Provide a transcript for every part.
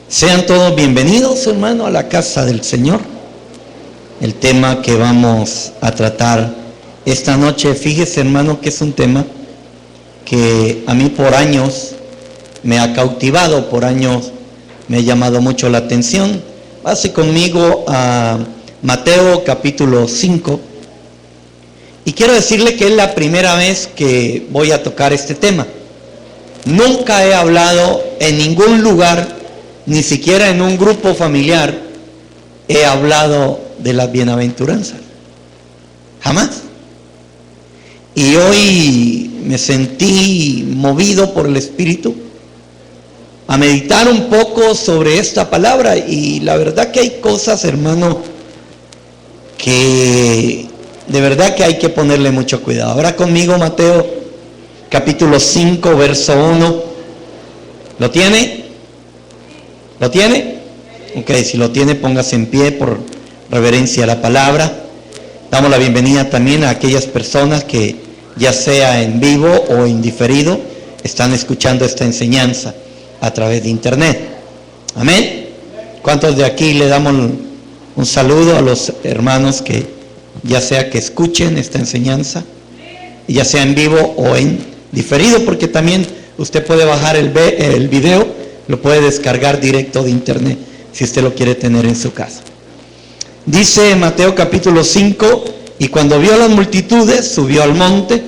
Sean todos bienvenidos, hermano, a la casa del Señor. El tema que vamos a tratar esta noche, fíjese, hermano, que es un tema que a mí por años me ha cautivado, por años me ha llamado mucho la atención. Pase conmigo a Mateo capítulo 5. Y quiero decirle que es la primera vez que voy a tocar este tema. Nunca he hablado en ningún lugar, ni siquiera en un grupo familiar, he hablado de las bienaventuranzas. Jamás. Y hoy me sentí movido por el Espíritu a meditar un poco sobre esta palabra. Y la verdad que hay cosas, hermano, que de verdad que hay que ponerle mucho cuidado. Ahora conmigo Mateo capítulo 5, verso 1. ¿Lo tiene? ¿Lo tiene? Ok, si lo tiene, póngase en pie por reverencia a la palabra. Damos la bienvenida también a aquellas personas que, ya sea en vivo o en diferido, están escuchando esta enseñanza a través de internet. Amén. ¿Cuántos de aquí le damos un saludo a los hermanos que ya sea que escuchen esta enseñanza, ya sea en vivo o en diferido? Porque también usted puede bajar el video, lo puede descargar directo de internet si usted lo quiere tener en su casa. Dice Mateo capítulo 5: y cuando vio a las multitudes, subió al monte,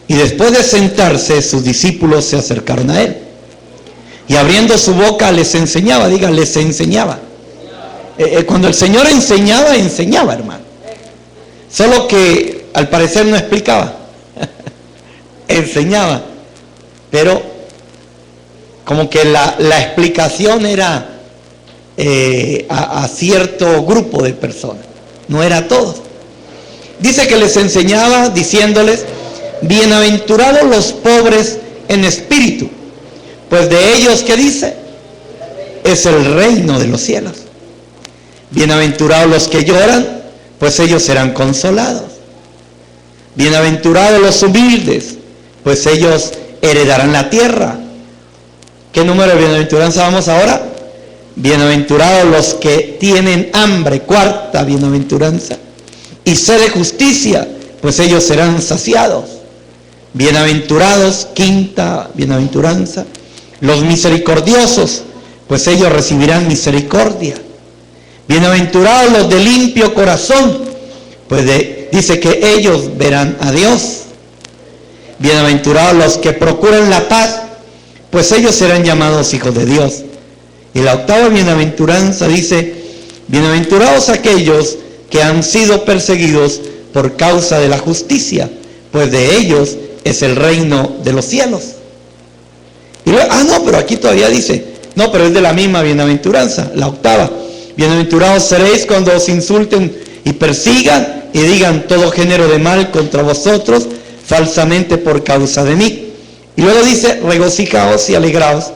y después de sentarse, sus discípulos se acercaron a él, y abriendo su boca les enseñaba. Diga, les enseñaba. Cuando el Señor enseñaba, enseñaba, hermano. Solo que al parecer no explicaba. Enseñaba, pero como que la explicación era a cierto grupo de personas, no era a todos. Dice que les enseñaba diciéndoles: bienaventurados los pobres en espíritu, pues de ellos, ¿qué dice? Es el reino de los cielos. Bienaventurados los que lloran, pues ellos serán consolados. Bienaventurados los humildes, pues ellos heredarán la tierra. ¿Qué número de bienaventuranza vamos ahora? Bienaventurados los que tienen hambre, cuarta bienaventuranza, y sed de justicia, pues ellos serán saciados. Bienaventurados, quinta bienaventuranza, los misericordiosos, pues ellos recibirán misericordia. Bienaventurados los de limpio corazón, pues dice que ellos verán a Dios. Bienaventurados los que procuran la paz, pues ellos serán llamados hijos de Dios. Y la octava bienaventuranza dice: bienaventurados aquellos que han sido perseguidos por causa de la justicia, pues de ellos es el reino de los cielos. Y luego, no, pero aquí todavía dice, no, pero es de la misma bienaventuranza, la octava. Bienaventurados seréis cuando os insulten y persigan y digan todo género de mal contra vosotros falsamente por causa de mí. Y luego dice: regocijaos y alegraos,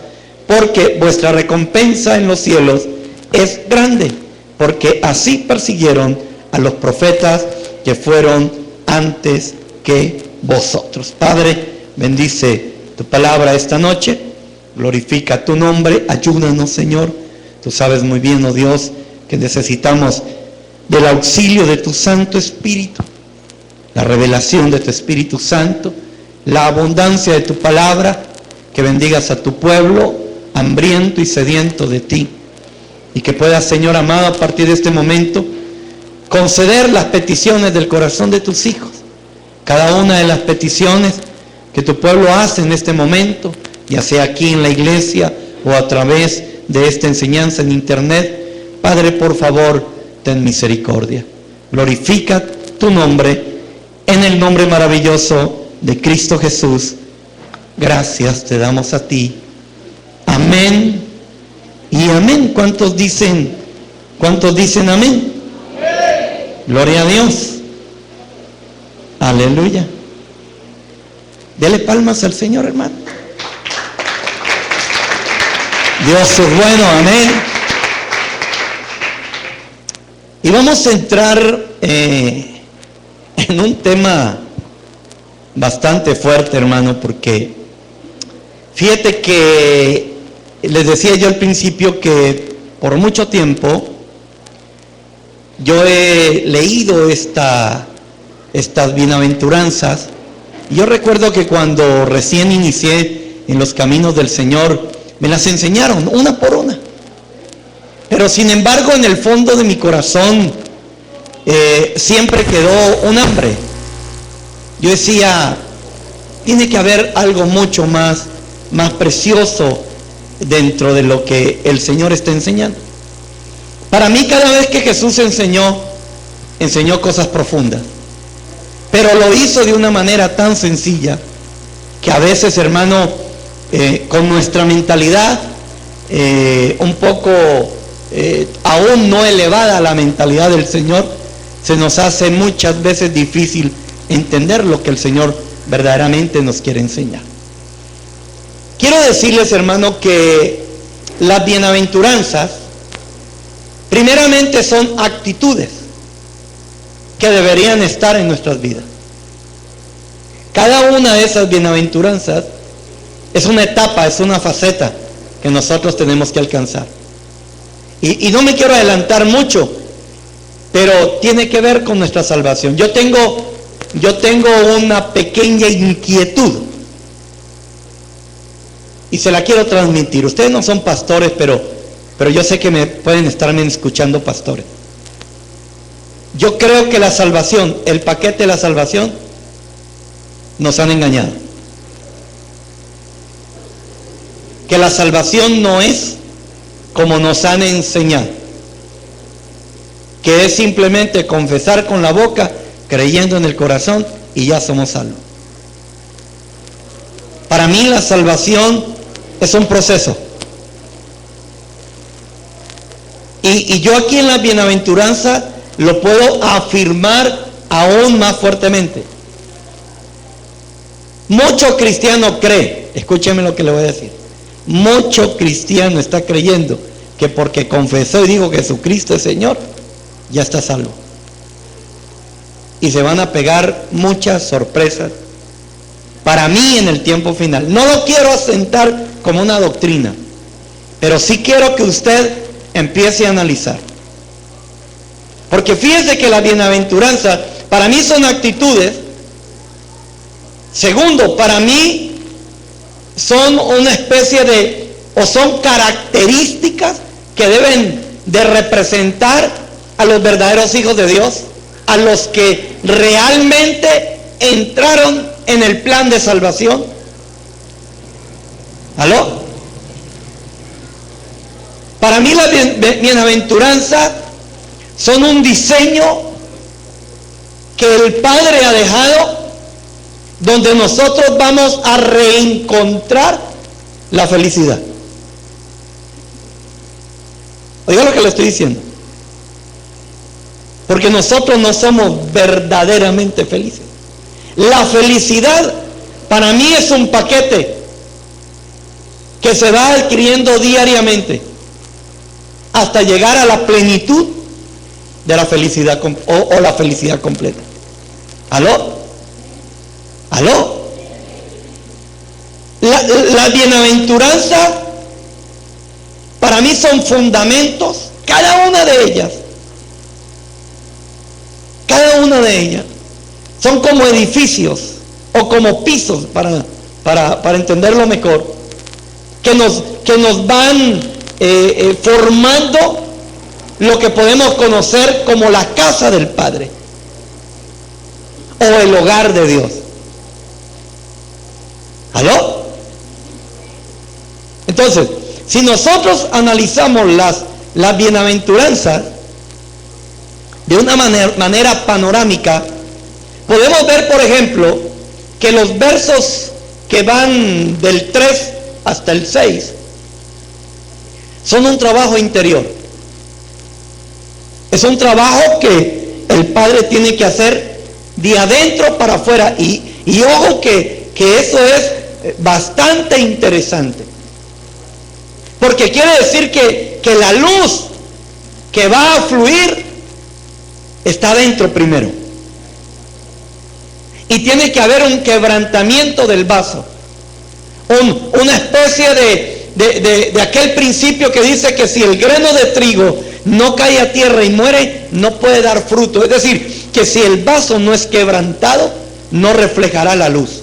porque vuestra recompensa en los cielos es grande, porque así persiguieron a los profetas que fueron antes que vosotros. Padre, bendice tu palabra esta noche, glorifica tu nombre, ayúdanos, Señor. Tú sabes muy bien, oh Dios, que necesitamos del auxilio de tu Santo Espíritu, la revelación de tu Espíritu Santo, la abundancia de tu palabra. Que bendigas a tu pueblo hambriento y sediento de ti, y que puedas, Señor amado, a partir de este momento conceder las peticiones del corazón de tus hijos. Cada una de las peticiones que tu pueblo hace en este momento, ya sea aquí en la iglesia o a través de esta enseñanza en internet, Padre, por favor, ten misericordia. Glorifica tu nombre, en el nombre maravilloso de Cristo Jesús. Gracias te damos a ti. Amén y amén. ¿Cuántos dicen amén? Amén. Gloria a Dios. Aleluya. Dele palmas al Señor, hermano. Dios es bueno, amén. Y vamos a entrar en un tema bastante fuerte, hermano, porque fíjate que Les decía yo al principio que por mucho tiempo yo he leído estas bienaventuranzas. Yo recuerdo que cuando recién inicié en los caminos del Señor, me las enseñaron una por una. Pero sin embargo, en el fondo de mi corazón siempre quedó un hambre. Yo decía, tiene que haber algo mucho más precioso dentro de lo que el Señor está enseñando. Para mí, cada vez que Jesús enseñó cosas profundas, pero lo hizo de una manera tan sencilla que a veces, hermano, con nuestra mentalidad un poco aún no elevada a la mentalidad del Señor, se nos hace muchas veces difícil entender lo que el Señor verdaderamente nos quiere enseñar. Quiero decirles, hermano, que las bienaventuranzas primeramente son actitudes que deberían estar en nuestras vidas. Cada una de esas bienaventuranzas es una etapa, es una faceta que nosotros tenemos que alcanzar. Y no me quiero adelantar mucho, pero tiene que ver con nuestra salvación. Yo tengo una pequeña inquietud y se la quiero transmitir. Ustedes no son pastores, pero yo sé que me pueden estarme escuchando pastores. Yo creo que la salvación, el paquete de la salvación, nos han engañado. Que la salvación no es como nos han enseñado, que es simplemente confesar con la boca, creyendo en el corazón y ya somos salvos. Para mí la salvación es un proceso. Y yo aquí en la bienaventuranza lo puedo afirmar aún más fuertemente. Mucho cristiano cree, escúcheme lo que le voy a decir, mucho cristiano está creyendo que porque confesó y dijo que Jesucristo es Señor, ya está salvo. Y se van a pegar muchas sorpresas para mí en el tiempo final. No lo quiero asentar como una doctrina, pero sí quiero que usted empiece a analizar. Porque fíjese que la bienaventuranza para mí son actitudes. Segundo, para mí son una especie de, o son características que deben de representar a los verdaderos hijos de Dios, a los que realmente entraron en el plan de salvación. ¿Aló? Para mí la bienaventuranza son un diseño que el Padre ha dejado, donde nosotros vamos a reencontrar la felicidad. Oiga lo que le estoy diciendo. Porque nosotros no somos verdaderamente felices. La felicidad para mí es un paquete que se va adquiriendo diariamente hasta llegar a la plenitud de la felicidad o la felicidad completa. ¿Aló? ¿Aló? La bienaventuranza para mí son fundamentos, cada una de ellas son como edificios o como pisos, para entenderlo mejor, que nos van formando lo que podemos conocer como la casa del Padre o el hogar de Dios. ¿Aló? Entonces, si nosotros analizamos las bienaventuranzas de una manera panorámica, podemos ver, por ejemplo, que los versos que van del 3 hasta el 6 son un trabajo interior. Es un trabajo que el Padre tiene que hacer de adentro para afuera. Y ojo que eso es bastante interesante. Porque quiere decir que la luz que va a fluir está dentro primero. Y tiene que haber un quebrantamiento del vaso. Una especie de aquel principio que dice que si el grano de trigo no cae a tierra y muere, no puede dar fruto. Es decir, que si el vaso no es quebrantado, no reflejará la luz.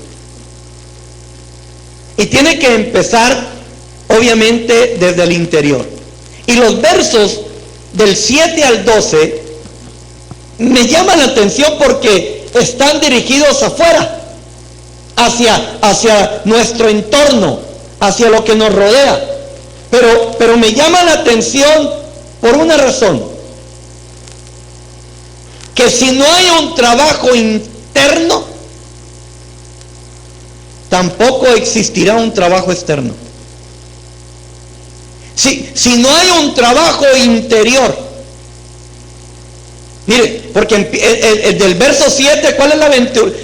Y tiene que empezar, obviamente, desde el interior. Y los versos del 7 al 12 me llaman la atención porque están dirigidos afuera, hacia nuestro entorno, hacia lo que nos rodea. Pero me llama la atención por una razón: que si no hay un trabajo interno, tampoco existirá un trabajo externo. Si no hay un trabajo interior, mire, porque el del verso 7, ¿cuál es la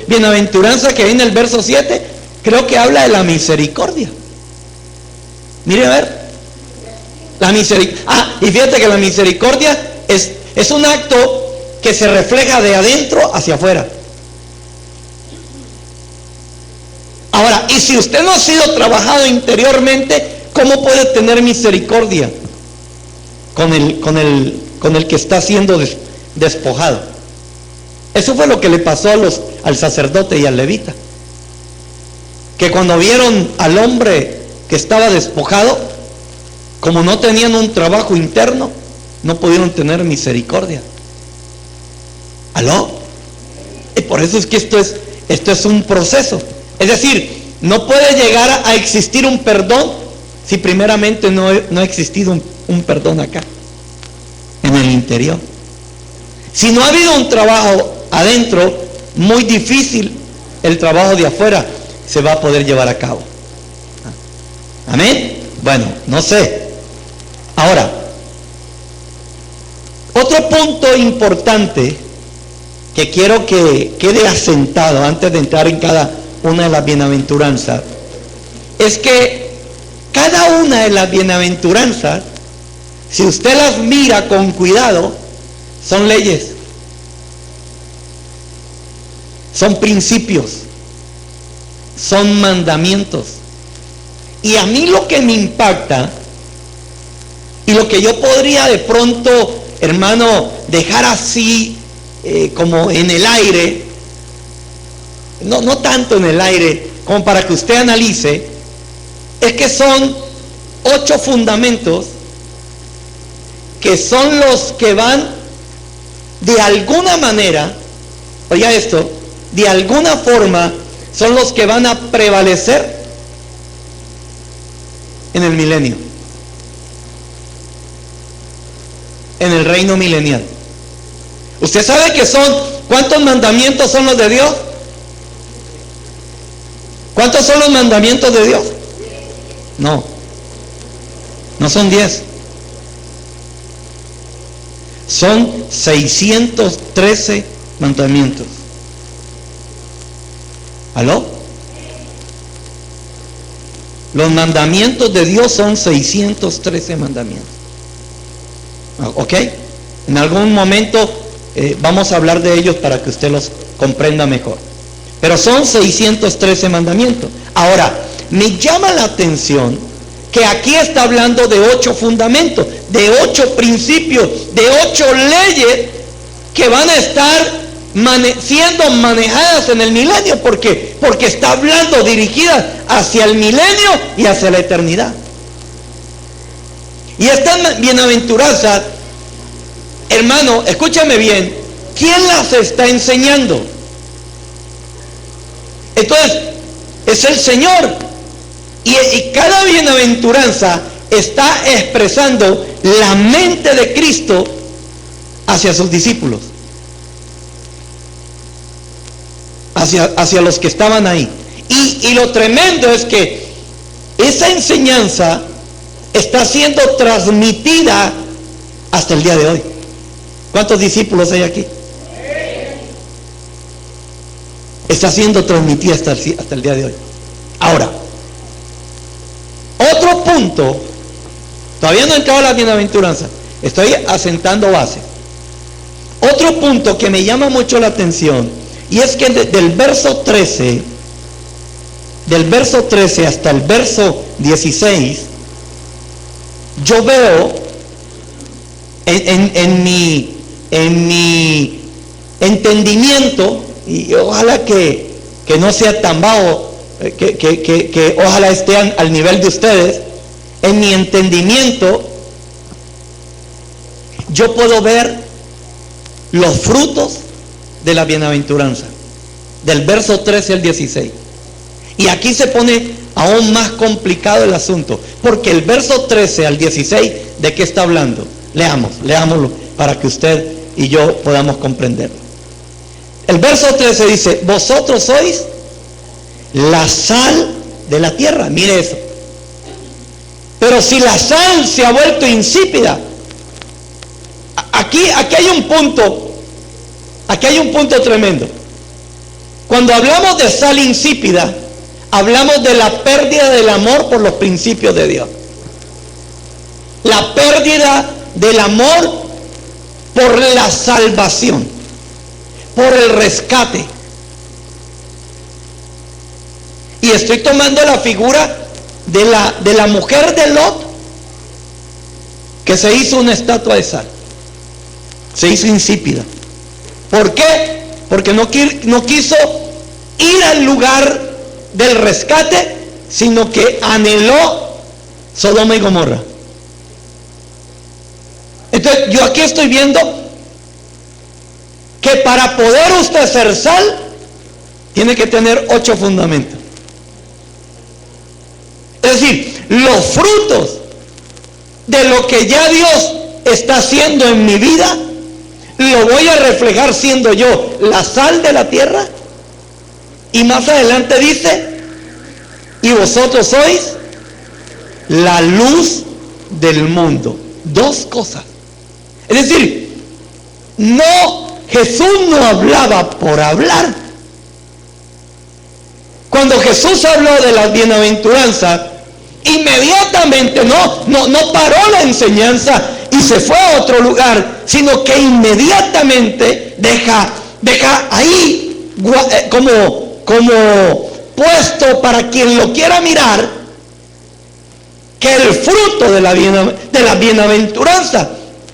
bienaventuranza que hay en el verso 7? Creo que habla de la misericordia. Mire, a ver, la misericordia. Y fíjate que la misericordia es un acto que se refleja de adentro hacia afuera. Ahora, y si usted no ha sido trabajado interiormente, ¿cómo puede tener misericordia con el que está siendo despojado? Eso fue lo que le pasó al sacerdote y al levita, que cuando vieron al hombre que estaba despojado, como no tenían un trabajo interno, no pudieron tener misericordia. ¿Aló? Y por eso es que esto es un proceso. Es decir, no puede llegar a existir un perdón si primeramente no ha existido un perdón acá, en el interior. Si no ha habido un trabajo adentro, muy difícil el trabajo de afuera se va a poder llevar a cabo. ¿Amén? Bueno, no sé. Ahora, otro punto importante que quiero que quede asentado antes de entrar en cada una de las bienaventuranzas es que cada una de las bienaventuranzas, si usted las mira con cuidado, son leyes, son principios, son mandamientos. Y a mí lo que me impacta y lo que yo podría de pronto, hermano, dejar así como en el aire, no tanto en el aire como para que usted analice, es que son 8 fundamentos que son los que van de alguna manera, oiga esto, de alguna forma son los que van a prevalecer en el milenio, en el reino milenial. ¿Usted sabe que cuántos mandamientos son los de Dios? ¿Cuántos son los mandamientos de Dios? No son 10. Son 613 mandamientos. ¿Aló? Los mandamientos de Dios son 613 mandamientos. ¿Ok? En algún momento vamos a hablar de ellos para que usted los comprenda mejor. Pero son 613 mandamientos. Ahora, me llama la atención que aquí está hablando de 8 fundamentos, de 8 principios, de 8 leyes que van a estar siendo manejadas en el milenio, porque está hablando dirigidas hacia el milenio y hacia la eternidad. Y estas bienaventuranzas, hermano, escúchame bien, ¿quién las está enseñando? Entonces, es el Señor. Y cada bienaventuranza está expresando la mente de Cristo hacia sus discípulos, hacia los que estaban ahí. Y lo tremendo es que esa enseñanza está siendo transmitida hasta el día de hoy. ¿Cuántos discípulos hay aquí? Está siendo transmitida hasta el día de hoy. Ahora, otro punto, todavía no he entrado a la bienaventuranza, estoy asentando base. Otro punto que me llama mucho la atención, y es que del verso 13 hasta el verso 16, yo veo en mi entendimiento, y ojalá que no sea tan bajo, que ojalá estén al nivel de ustedes, en mi entendimiento, yo puedo ver los frutos de la bienaventuranza, del verso 13 al 16. Y aquí se pone aún más complicado el asunto, porque el verso 13 al 16, ¿de qué está hablando? Leámoslo para que usted y yo podamos comprenderlo. El verso 13 dice: vosotros sois la sal de la tierra. Mire eso. Pero si la sal se ha vuelto insípida, aquí hay un punto tremendo. Cuando hablamos de sal insípida, hablamos de la pérdida del amor por los principios de Dios. La pérdida del amor por la salvación, por el rescate. Y estoy tomando la figura de la mujer de Lot, que se hizo una estatua de sal. Se hizo insípida. ¿Por qué? Porque no quiso ir al lugar del rescate, sino que anheló Sodoma y Gomorra. Entonces yo aquí estoy viendo que para poder usted ser sal, tiene que tener 8 fundamentos. Es decir, los frutos de lo que ya Dios está haciendo en mi vida, lo voy a reflejar siendo yo la sal de la tierra. Y más adelante dice: y vosotros sois la luz del mundo. 2 cosas. Es decir, Jesús no hablaba por hablar. Cuando Jesús habló de la bienaventuranza, inmediatamente no paró la enseñanza y se fue a otro lugar, sino que inmediatamente deja ahí como puesto para quien lo quiera mirar, que el fruto de la bienaventuranza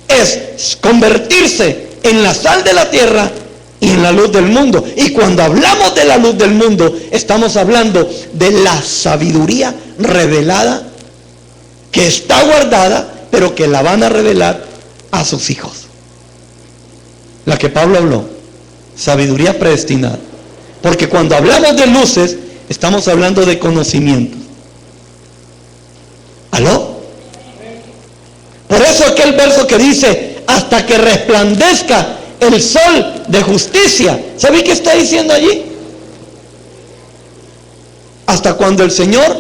es convertirse en la sal de la tierra y en la luz del mundo. Y cuando hablamos de la luz del mundo, estamos hablando de la sabiduría revelada, que está guardada, pero que la van a revelar a sus hijos. La que Pablo habló, sabiduría predestinada. Porque cuando hablamos de luces, estamos hablando de conocimiento. ¿Aló? Por eso aquel verso que dice: hasta que resplandezca el sol de justicia. ¿Sabe qué está diciendo allí? Hasta cuando el Señor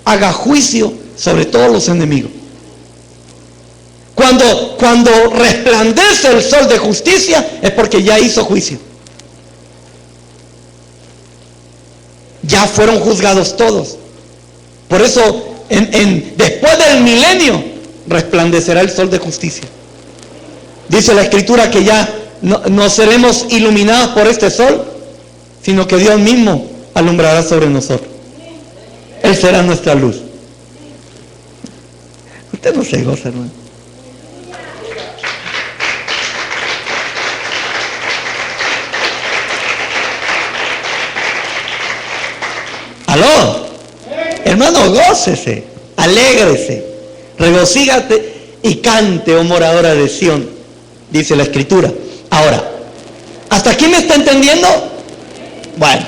haga juicio sobre todos los enemigos. Cuando resplandece el sol de justicia, es porque ya hizo juicio. Ya fueron juzgados todos. Por eso después del milenio resplandecerá el sol de justicia. Dice la Escritura que ya no seremos iluminados por este sol, sino que Dios mismo alumbrará sobre nosotros. Él será nuestra luz. Usted no se goza, hermano. ¿Aló? Hermano, gócese, alégrese, regocígate y cante, oh moradora de Sión, dice la Escritura. Ahora, ¿hasta aquí me está entendiendo? Bueno,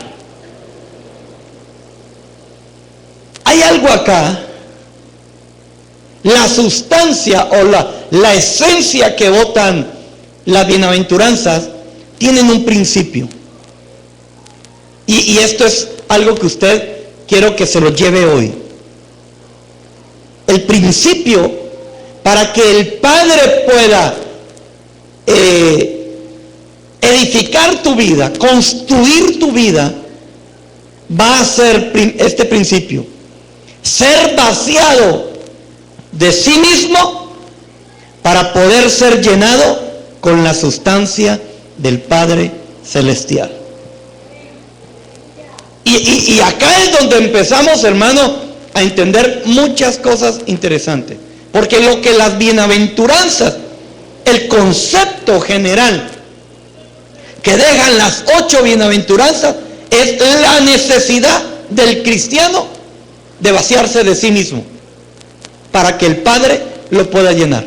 hay algo acá. La sustancia o la esencia que botan las bienaventuranzas tienen un principio. Y esto es algo que usted quiero que se lo lleve hoy. El principio para que el Padre pueda edificar tu vida, construir tu vida, va a ser este principio: ser vaciado de sí mismo para poder ser llenado con la sustancia del Padre Celestial. Y acá es donde empezamos, hermano, a entender muchas cosas interesantes. Porque lo que las bienaventuranzas, el concepto general que dejan las 8 bienaventuranzas, es la necesidad del cristiano de vaciarse de sí mismo para que el Padre lo pueda llenar.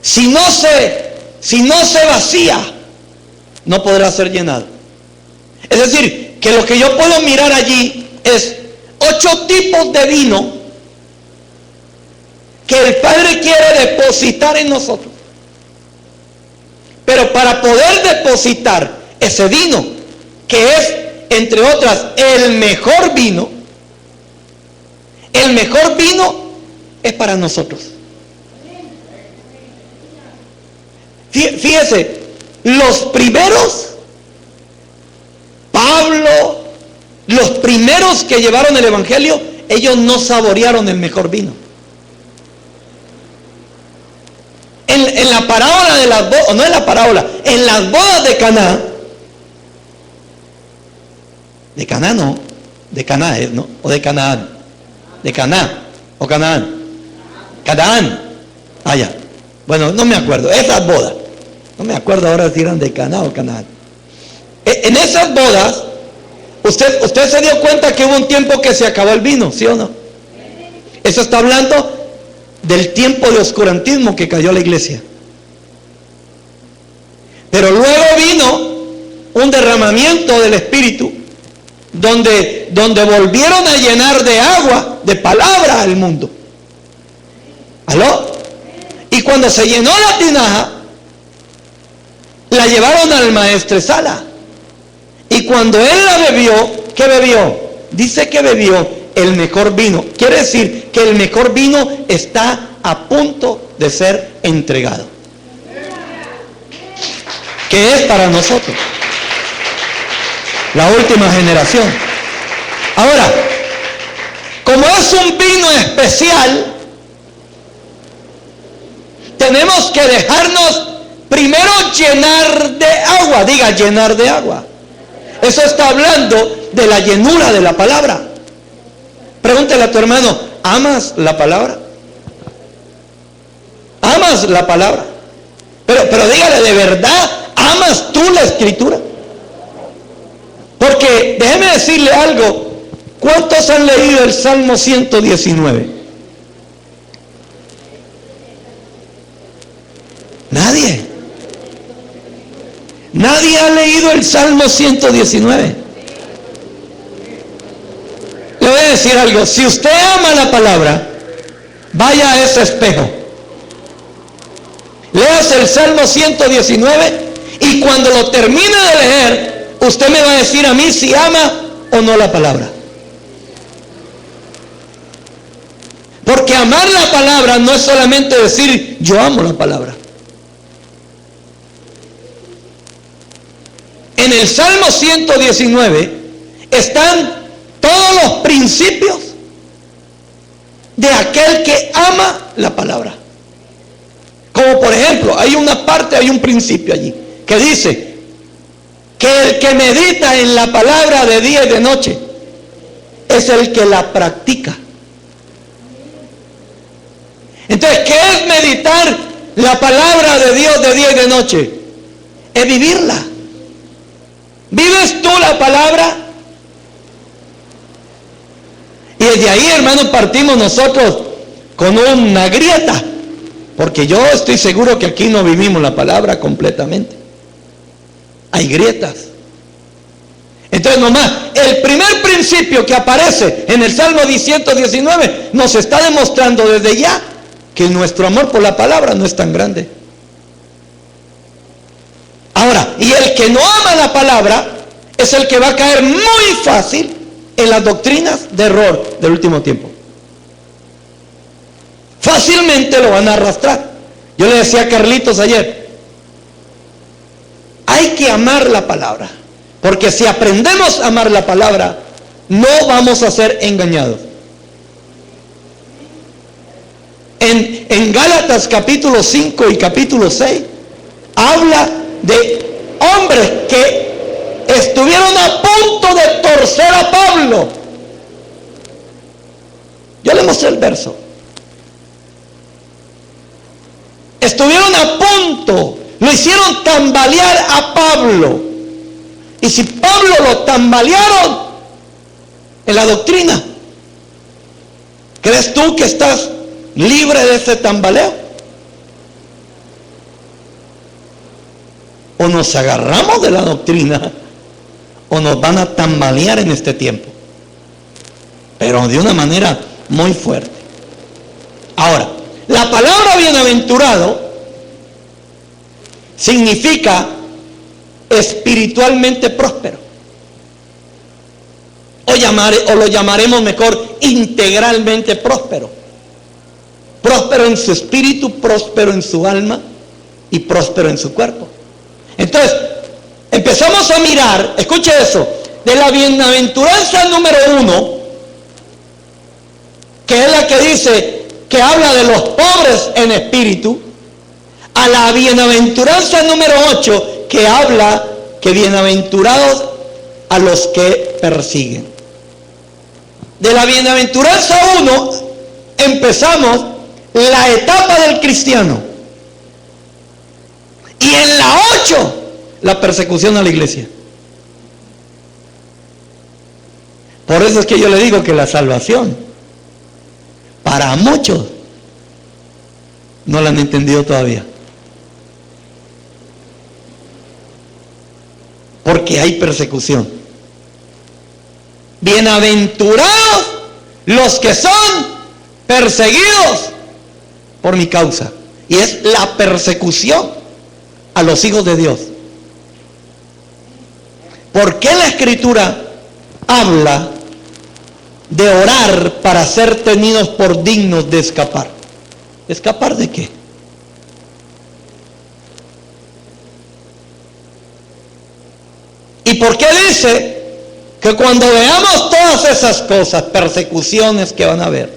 Si no se vacía, no podrá ser llenado. Es decir, que lo que yo puedo mirar allí es 8 tipos de vino que el Padre quiere depositar en nosotros. Pero para poder depositar ese vino, que es, entre otras, el mejor vino es para nosotros. Fíjese, los primeros, Pablo, los primeros que llevaron el Evangelio, ellos no saborearon el mejor vino. En la parábola de las bodas, no en la parábola, en las bodas de Caná, de Caná no, de Caná es, ¿no? O de Canaán, de Caná, o Canaán, Canaán, ya. Bueno, no me acuerdo, esas bodas, no me acuerdo ahora si eran de Caná o Canaán. En esas bodas, usted se dio cuenta que hubo un tiempo que se acabó el vino, ¿sí o no? Eso está hablando del tiempo de oscurantismo que cayó la iglesia. Pero luego vino un derramamiento del Espíritu, donde volvieron a llenar de agua, de palabra al mundo. ¿Aló? Y cuando se llenó la tinaja, la llevaron al maestresala. Y cuando él la bebió, ¿qué bebió? Dice que bebió el mejor vino. Quiere decir que el mejor vino está a punto de ser entregado, que es para nosotros, la última generación. Ahora, como es un vino especial, tenemos que dejarnos primero llenar de agua. Diga, llenar de agua. Eso está hablando de la llenura de la palabra. Pregúntale a tu hermano, ¿amas la palabra? ¿Amas la palabra? Pero dígale, ¿de verdad amas tú la escritura? Porque déjeme decirle algo. ¿Cuántos han leído el Salmo 119? Nadie. Nadie ha leído el Salmo 119. Le voy a decir algo. Si usted ama la palabra, vaya a ese espejo. Leas el Salmo 119 y cuando lo termine de leer, usted me va a decir a mí si ama o no la palabra. Porque amar la palabra no es solamente decir yo amo la palabra. En el Salmo 119 están todos los principios de aquel que ama la palabra. Como por ejemplo, hay una parte, hay un principio allí que dice que el que medita en la palabra de día y de noche es el que la practica. Entonces, ¿qué es meditar la palabra de Dios de día y de noche? Es vivirla. ¿Vives tú la palabra? Y desde ahí, hermanos, partimos nosotros con una grieta, porque yo estoy seguro que aquí no vivimos la palabra completamente. Hay grietas. Entonces nomás, el primer principio que aparece en el Salmo 119 nos está demostrando desde ya que nuestro amor por la palabra no es tan grande. Ahora, y el que no ama la palabra es el que va a caer muy fácil en las doctrinas de error del último tiempo. Fácilmente lo van a arrastrar. Yo le decía a Carlitos ayer, hay que amar la palabra, porque si aprendemos a amar la palabra, no vamos a ser engañados. En Gálatas capítulo 5 y capítulo 6 habla de hombres que estuvieron a punto de torcer a Pablo. Yo le mostré el verso. Estuvieron a punto, lo hicieron tambalear a Pablo. Y si Pablo lo tambalearon en la doctrina, ¿crees tú que estás libre de ese tambaleo? O nos agarramos de la doctrina, o nos van a tambalear en este tiempo, pero de una manera muy fuerte. Ahora, la palabra bienaventurado significa espiritualmente próspero, o lo llamaremos mejor integralmente próspero. Próspero en su espíritu, próspero en su alma y próspero en su cuerpo. Entonces, empezamos a mirar, escuche eso, de la bienaventuranza número 1, que es la que dice, que habla de los pobres en espíritu, a la bienaventuranza número 8, que habla que bienaventurados a los que persiguen. De la bienaventuranza 1 empezamos la etapa del cristiano. Y en la 8, la persecución a la iglesia. Por eso es que yo le digo que la salvación, para muchos, no la han entendido todavía. Porque hay persecución. Bienaventurados los que son perseguidos por mi causa. Y es la persecución a los hijos de Dios. ¿Por qué la Escritura habla de orar para ser tenidos por dignos de escapar? ¿Escapar de qué? ¿Y por qué dice que cuando veamos todas esas cosas, persecuciones que van a haber,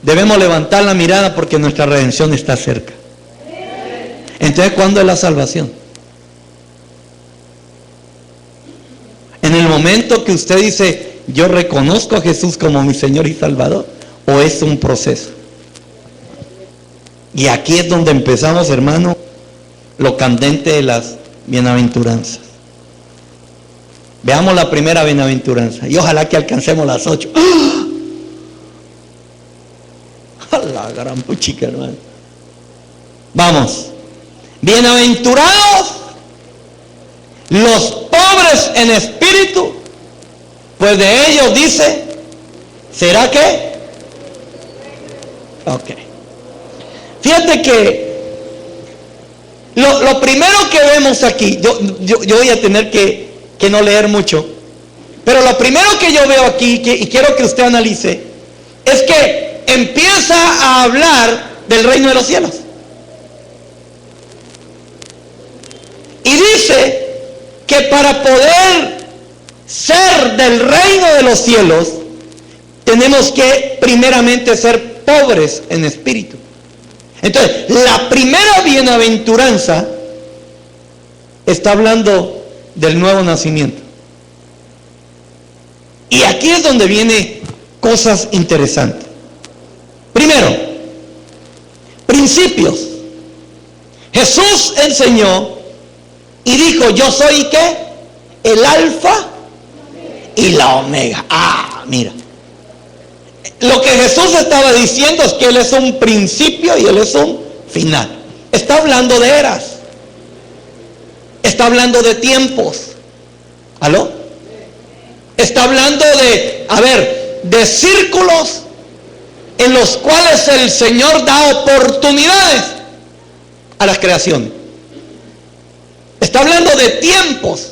debemos levantar la mirada porque nuestra redención está cerca? Entonces, ¿cuándo es la salvación? En el momento que usted dice, yo reconozco a Jesús como mi Señor y Salvador, o es un proceso. Y aquí es donde empezamos, hermano, lo candente de las bienaventuranzas. Veamos la primera bienaventuranza y ojalá que alcancemos las 8. ¡Ah! La gran puchica, hermano. Vamos. Bienaventurados los pobres en espíritu, pues de ellos dice, ¿será qué? Ok. Fíjate que lo primero que vemos aquí, yo voy a tener que no leer mucho, pero lo primero que yo veo aquí, y quiero que usted analice, es que empieza a hablar del reino de los cielos. Y dice que para poder ser del reino de los cielos, tenemos que primeramente ser pobres en espíritu. Entonces, la primera bienaventuranza está hablando del nuevo nacimiento. Y aquí es donde vienen cosas interesantes. Primero, principios. Jesús enseñó y dijo, yo soy ¿qué? El alfa y la omega. Ah, mira. Lo que Jesús estaba diciendo es que Él es un principio y Él es un final. Está hablando de eras. Está hablando de tiempos. ¿Aló? Está hablando de círculos en los cuales el Señor da oportunidades a las creaciones. Está hablando de tiempos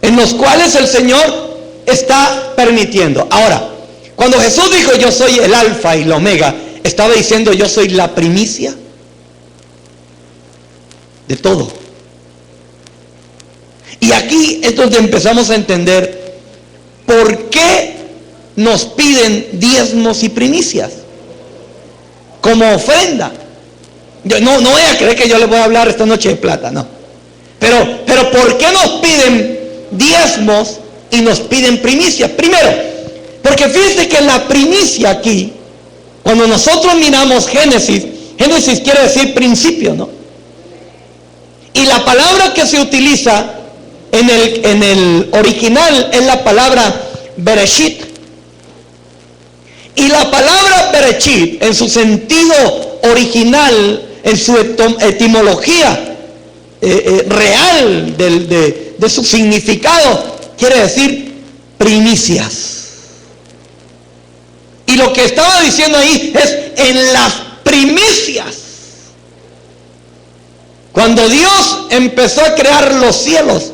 en los cuales el Señor está permitiendo. Ahora, cuando Jesús dijo yo soy el alfa y la omega, estaba diciendo yo soy la primicia de todo. Y aquí es donde empezamos a entender por qué nos piden diezmos y primicias como ofrenda. Yo no voy a creer que yo les voy a hablar esta noche de plata, no. Pero ¿por qué nos piden diezmos y nos piden primicias? Primero, porque fíjense que la primicia aquí, Cuando nosotros miramos Génesis, Génesis quiere decir principio, ¿no? Y la palabra que se utiliza en el original es la palabra Bereshit. Y la palabra Bereshit, en su sentido original, en su etimología real de su significado, quiere decir primicias. Y lo que estaba diciendo ahí es en las primicias. Cuando Dios empezó a crear los cielos,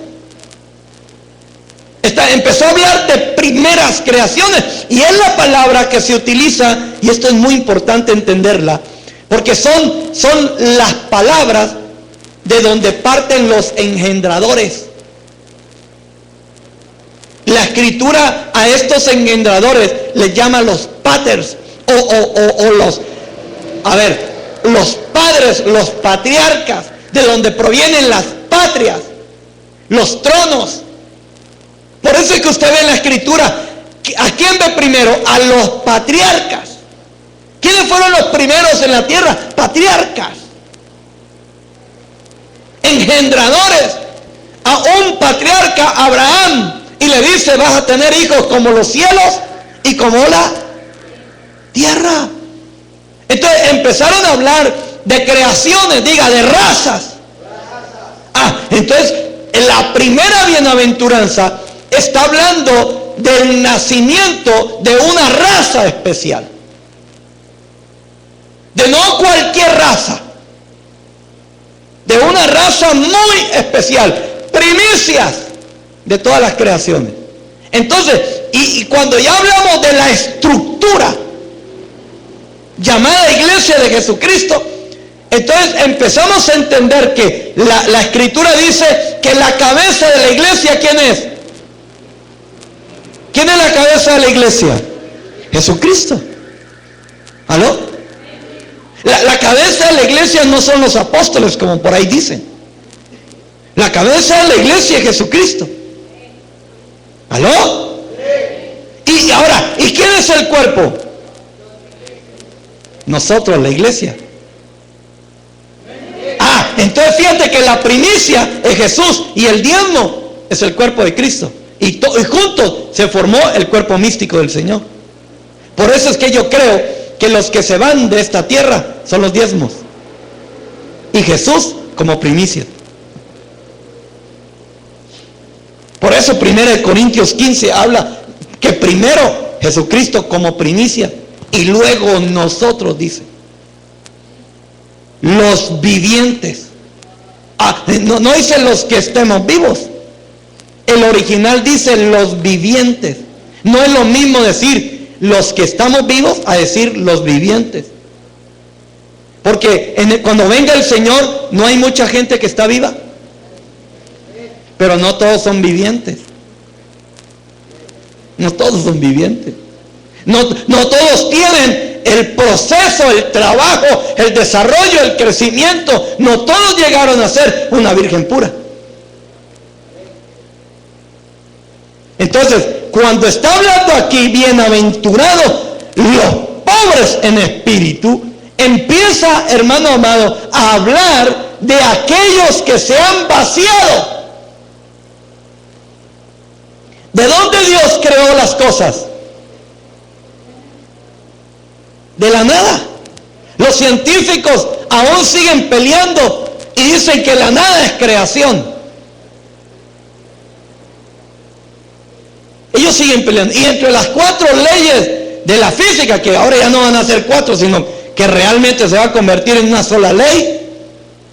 empezó a hablar de primeras creaciones. Y es la palabra que se utiliza, y esto es muy importante entenderla, porque son las palabras de donde parten los engendradores. La escritura a estos engendradores les llama los paters, los padres, los patriarcas, de donde provienen las patrias, los tronos. Por eso es que usted ve en la escritura, ¿a quién ve primero? A los patriarcas. ¿Quiénes fueron los primeros en la tierra? Patriarcas, engendradores. A un patriarca, Abraham, y le dice: vas a tener hijos como los cielos y como la tierra. Entonces empezaron a hablar de creaciones, diga, de razas. Entonces la primera bienaventuranza está hablando del nacimiento de una raza especial. De no cualquier raza, de una raza muy especial, primicias de todas las creaciones. Entonces, y cuando ya hablamos de la estructura llamada Iglesia de Jesucristo, entonces empezamos a entender que la escritura dice que la cabeza de la iglesia, ¿quién es? ¿Quién es la cabeza de la iglesia? Jesucristo. ¿Aló? La cabeza de la iglesia no son los apóstoles, como por ahí dicen. La cabeza de la iglesia es Jesucristo. ¿Aló? Y ahora, ¿y quién es el cuerpo? Nosotros, la iglesia. Entonces fíjate que la primicia es Jesús y el diezmo es el cuerpo de Cristo. Y juntos se formó el cuerpo místico del Señor. Por eso es que yo creo que los que se van de esta tierra son los diezmos. Y Jesús como primicia. Por eso 1 Corintios 15 habla que primero Jesucristo como primicia y luego nosotros, dice. Los vivientes. No dice los que estemos vivos. El original dice los vivientes. No es lo mismo decir los que estamos vivos a decir los vivientes. Porque cuando venga el Señor no hay mucha gente que está viva. Pero no todos son vivientes. No todos son vivientes. No todos tienen el proceso, el trabajo, el desarrollo, el crecimiento. No todos llegaron a ser una virgen pura. Entonces, cuando está hablando aquí, bienaventurados los pobres en espíritu, empieza, hermano amado, a hablar de aquellos que se han vaciado. ¿De dónde Dios creó las cosas? De la nada. Los científicos aún siguen peleando y dicen que la nada es creación. Ellos siguen peleando. Y entre las 4 leyes de la física, que ahora ya no van a ser 4, sino que realmente se va a convertir en una sola ley,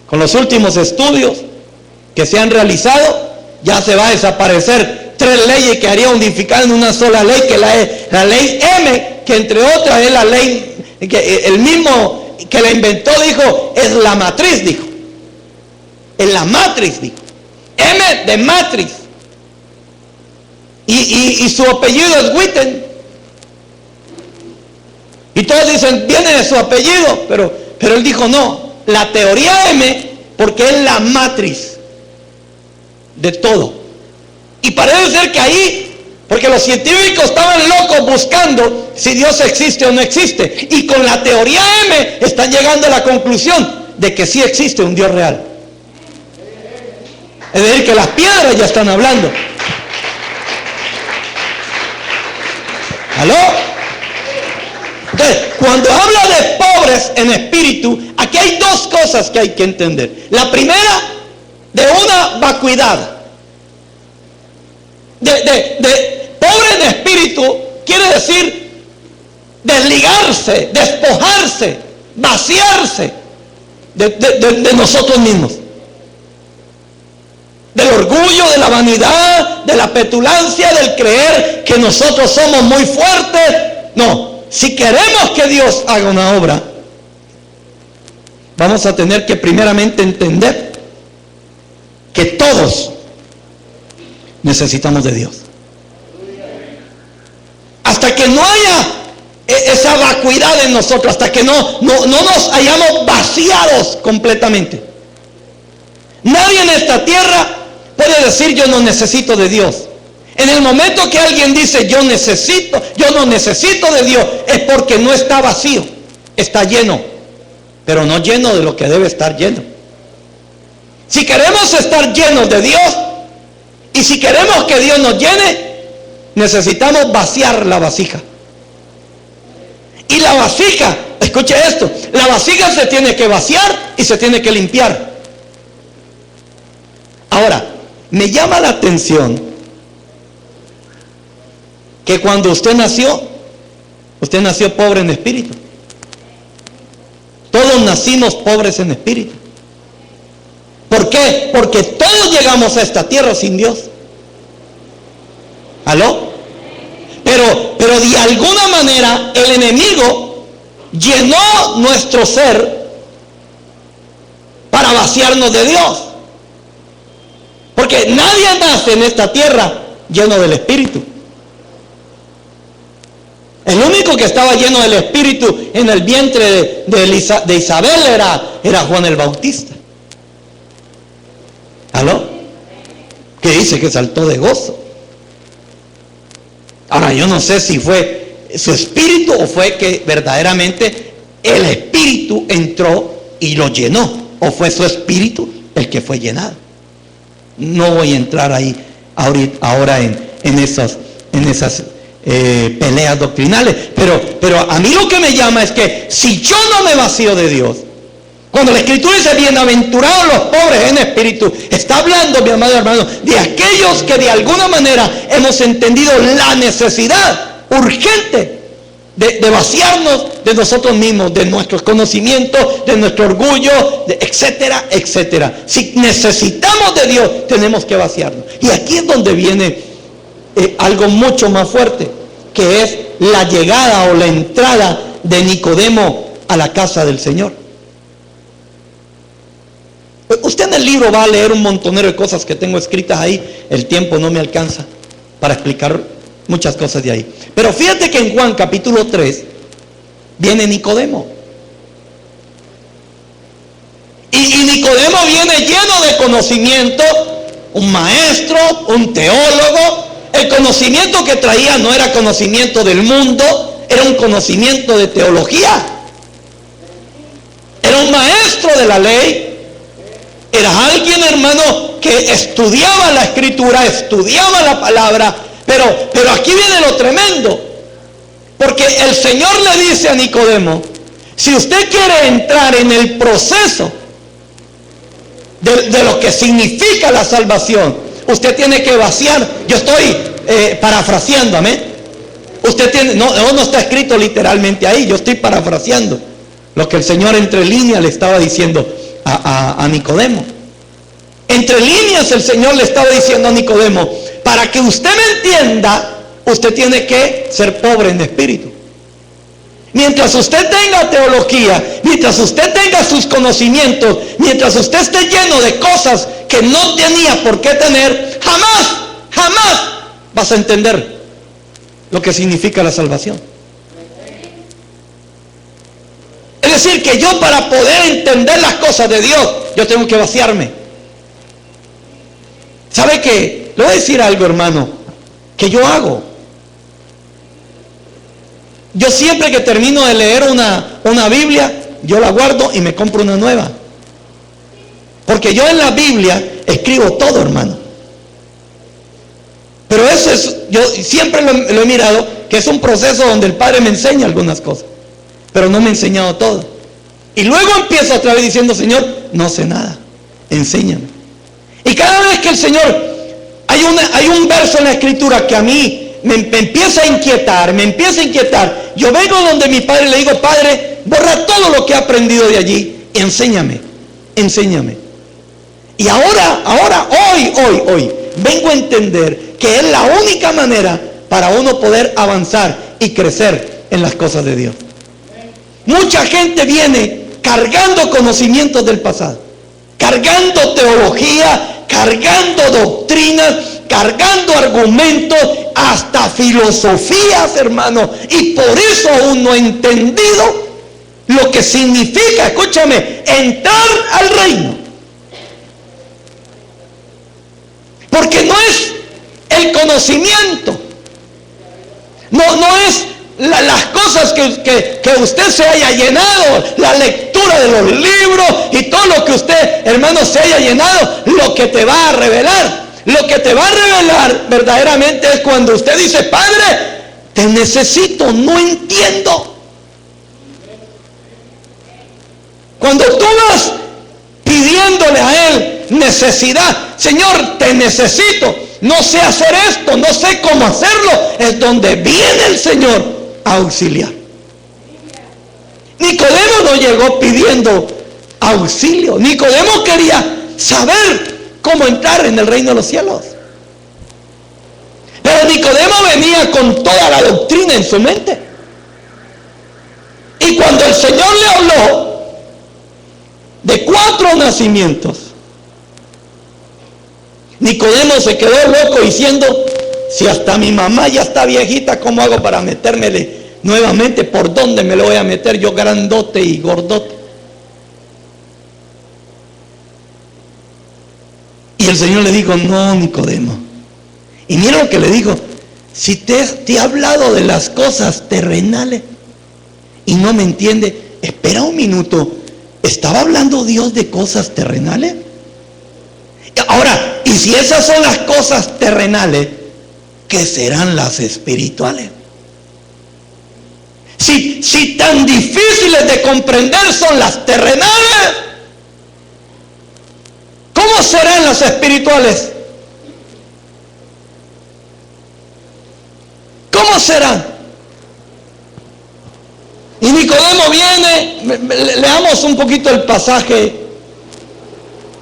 con los últimos estudios que se han realizado, ya se va a desaparecer 3 leyes que haría unificar en una sola ley, que la ley M, que entre otras es la ley que el mismo que la inventó dijo, es la matriz, dijo. Es la matriz, dijo. M de matriz. Y su apellido es Witten. Y todos dicen, viene de su apellido, pero él dijo, no, la teoría M, porque es la matriz de todo. Y parece ser que ahí Porque los científicos estaban locos buscando si Dios existe o no existe. Y con la teoría M están llegando a la conclusión de que sí existe un Dios real. Es decir, que las piedras ya están hablando. ¿Aló? Entonces, cuando habla de pobres en espíritu, aquí hay dos cosas que hay que entender. La primera, de una vacuidad. De pobre en espíritu quiere decir desligarse, despojarse, vaciarse de nosotros mismos. Del orgullo, de la vanidad, de la petulancia, del creer que nosotros somos muy fuertes. No, si queremos que Dios haga una obra, vamos a tener que primeramente entender que todos necesitamos de Dios. Hasta que no haya esa vacuidad en nosotros, hasta que no nos hayamos vaciados completamente. Nadie en esta tierra puede decir yo no necesito de Dios. En el momento que alguien dice yo no necesito de Dios, es porque no está vacío, está lleno, pero no lleno de lo que debe estar lleno. Si queremos estar llenos de Dios, y si queremos que Dios nos llene, necesitamos vaciar la vasija. Y la vasija, escuche esto, la vasija se tiene que vaciar y se tiene que limpiar. Ahora, me llama la atención que cuando usted nació pobre en espíritu. Todos nacimos pobres en espíritu. ¿Por qué? Porque todos llegamos a esta tierra sin Dios. ¿Aló? Pero de alguna manera el enemigo llenó nuestro ser para vaciarnos de Dios. Porque nadie nace en esta tierra lleno del Espíritu. El único que estaba lleno del Espíritu en el vientre de Isabel era Juan el Bautista. ¿Aló? Que dice que saltó de gozo. Ahora, yo no sé si fue su espíritu o fue que verdaderamente el Espíritu entró y lo llenó, o fue su espíritu el que fue llenado. No voy a entrar ahí ahora en esas peleas doctrinales, pero a mí lo que me llama es que si yo no me vacío de Dios, cuando la Escritura dice bienaventurados los pobres en espíritu, está hablando, mi amado hermano, de aquellos que de alguna manera hemos entendido la necesidad urgente de vaciarnos de nosotros mismos, de nuestros conocimientos, de nuestro orgullo, etcétera, etcétera. Si necesitamos de Dios, tenemos que vaciarnos. Y aquí es donde viene algo mucho más fuerte, que es la llegada o la entrada de Nicodemo a la casa del Señor. Usted en el libro va a leer un montonero de cosas que tengo escritas ahí. El tiempo no me alcanza para explicar muchas cosas de ahí. Pero fíjate que en Juan capítulo 3 viene Nicodemo. Y Nicodemo viene lleno de conocimiento, un maestro, un teólogo. El conocimiento que traía no era conocimiento del mundo, era un conocimiento de teología. Era un maestro de la ley. Era alguien, hermano, que estudiaba la Escritura, estudiaba la palabra. Pero aquí viene lo tremendo, porque el Señor le dice a Nicodemo: si usted quiere entrar en el proceso de lo que significa la salvación, usted tiene que vaciar. Yo estoy parafraseando, amén. Usted tiene, no está escrito literalmente ahí, yo estoy parafraseando lo que el Señor entre líneas le estaba diciendo a Nicodemo. Entre líneas el Señor le estaba diciendo a Nicodemo: para que usted me entienda, usted tiene que ser pobre en espíritu. Mientras usted tenga teología, mientras usted tenga sus conocimientos, mientras usted esté lleno de cosas que no tenía por qué tener, jamás vas a entender lo que significa la salvación. Es decir, que yo, para poder entender las cosas de Dios, yo tengo que vaciarme. ¿Sabe qué? Le voy a decir algo, hermano. que yo hago. Yo siempre que termino de leer una Biblia, yo la guardo y me compro una nueva. Porque yo en la Biblia escribo todo, hermano. Pero eso es, yo siempre lo he mirado, que es un proceso donde el Padre me enseña algunas cosas, pero no me ha enseñado todo. Y luego empiezo otra vez diciendo, Señor, no sé nada, enséñame. Y cada vez que el Señor, hay un verso en la Escritura que a mí me empieza a inquietar, yo vengo donde mi Padre y le digo, Padre, borra todo lo que he aprendido de allí y enséñame. Y hoy, vengo a entender que es la única manera para uno poder avanzar y crecer en las cosas de Dios. Mucha gente viene cargando conocimientos del pasado, cargando teología, cargando doctrinas, cargando argumentos, hasta filosofías, hermano, y por eso aún no ha entendido lo que significa, escúchame, entrar al reino. Porque no es el conocimiento, no es las cosas que usted se haya llenado, la lectura de los libros y todo lo que usted, hermano, se haya llenado, lo que te va a revelar. Lo que te va a revelar verdaderamente es cuando usted dice, Padre, te necesito, no entiendo. Cuando tú vas pidiéndole a Él necesidad, Señor, te necesito, no sé hacer esto, no sé cómo hacerlo, es donde viene el Señor a auxiliar. Nicodemo no llegó pidiendo auxilio. Nicodemo quería saber cómo entrar en el reino de los cielos. Pero Nicodemo venía con toda la doctrina en su mente. Y cuando el Señor le habló de 4 nacimientos, Nicodemo se quedó loco diciendo, si hasta mi mamá ya está viejita, ¿cómo hago para metérmele nuevamente? ¿Por dónde me lo voy a meter yo, grandote y gordote? Y el Señor le dijo, no, Nicodemo. Y mira lo que le dijo, si te he hablado de las cosas terrenales y no me entiende, espera un minuto, ¿estaba hablando Dios de cosas terrenales? Ahora, y si esas son las cosas terrenales, ¿qué serán las espirituales? Si tan difíciles de comprender son las terrenales, ¿cómo serán las espirituales? ¿Cómo serán? Y Nicodemo viene, leamos un poquito el pasaje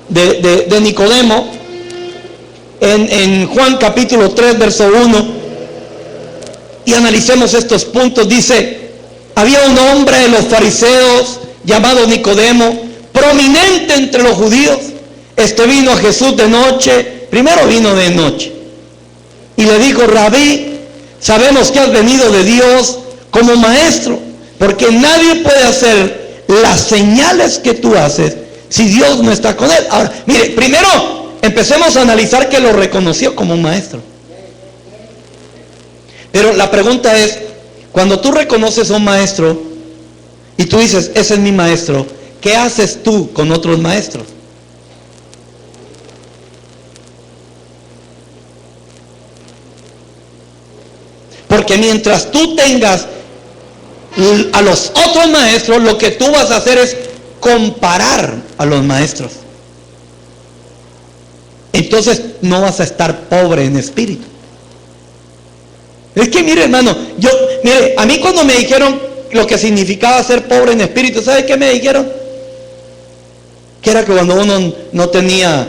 de Nicodemo en Juan capítulo 3 verso 1 y analicemos estos puntos. Dice, había un hombre de los fariseos llamado Nicodemo, prominente entre los judíos. Este vino a Jesús de noche, primero vino de noche, y le dijo, Rabí, sabemos que has venido de Dios como maestro, porque nadie puede hacer las señales que tú haces si Dios no está con él. Ahora, mire, primero empecemos a analizar que lo reconoció como un maestro. Pero la pregunta es, cuando tú reconoces a un maestro y tú dices, ese es mi maestro, ¿qué haces tú con otros maestros? Porque mientras tú tengas a los otros maestros, lo que tú vas a hacer es comparar a los maestros. Entonces no vas a estar pobre en espíritu. Es que mire, hermano, mire, a mí cuando me dijeron lo que significaba ser pobre en espíritu, ¿sabe qué me dijeron? Que era que cuando uno no tenía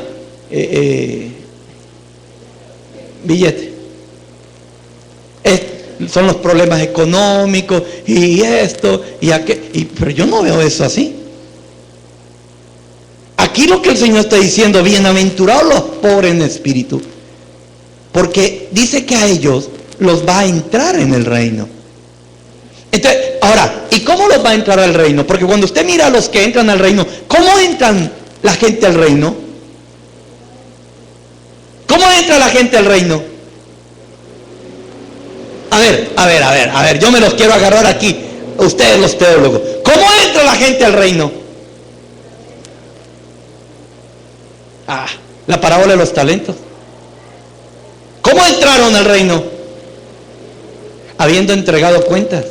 billete. Son los problemas económicos y esto y aquello, pero yo no veo eso así. Aquí lo que el Señor está diciendo, bienaventurados los pobres en espíritu, porque dice que a ellos los va a entrar en el reino. Entonces, ahora, ¿y cómo los va a entrar al reino? Porque cuando usted mira a los que entran al reino, ¿cómo entran la gente al reino? ¿Cómo entra la gente al reino? A ver, yo me los quiero agarrar aquí, ustedes los teólogos. ¿Cómo entra la gente al reino? La parábola de los talentos. ¿Cómo entraron al reino? Habiendo entregado cuentas.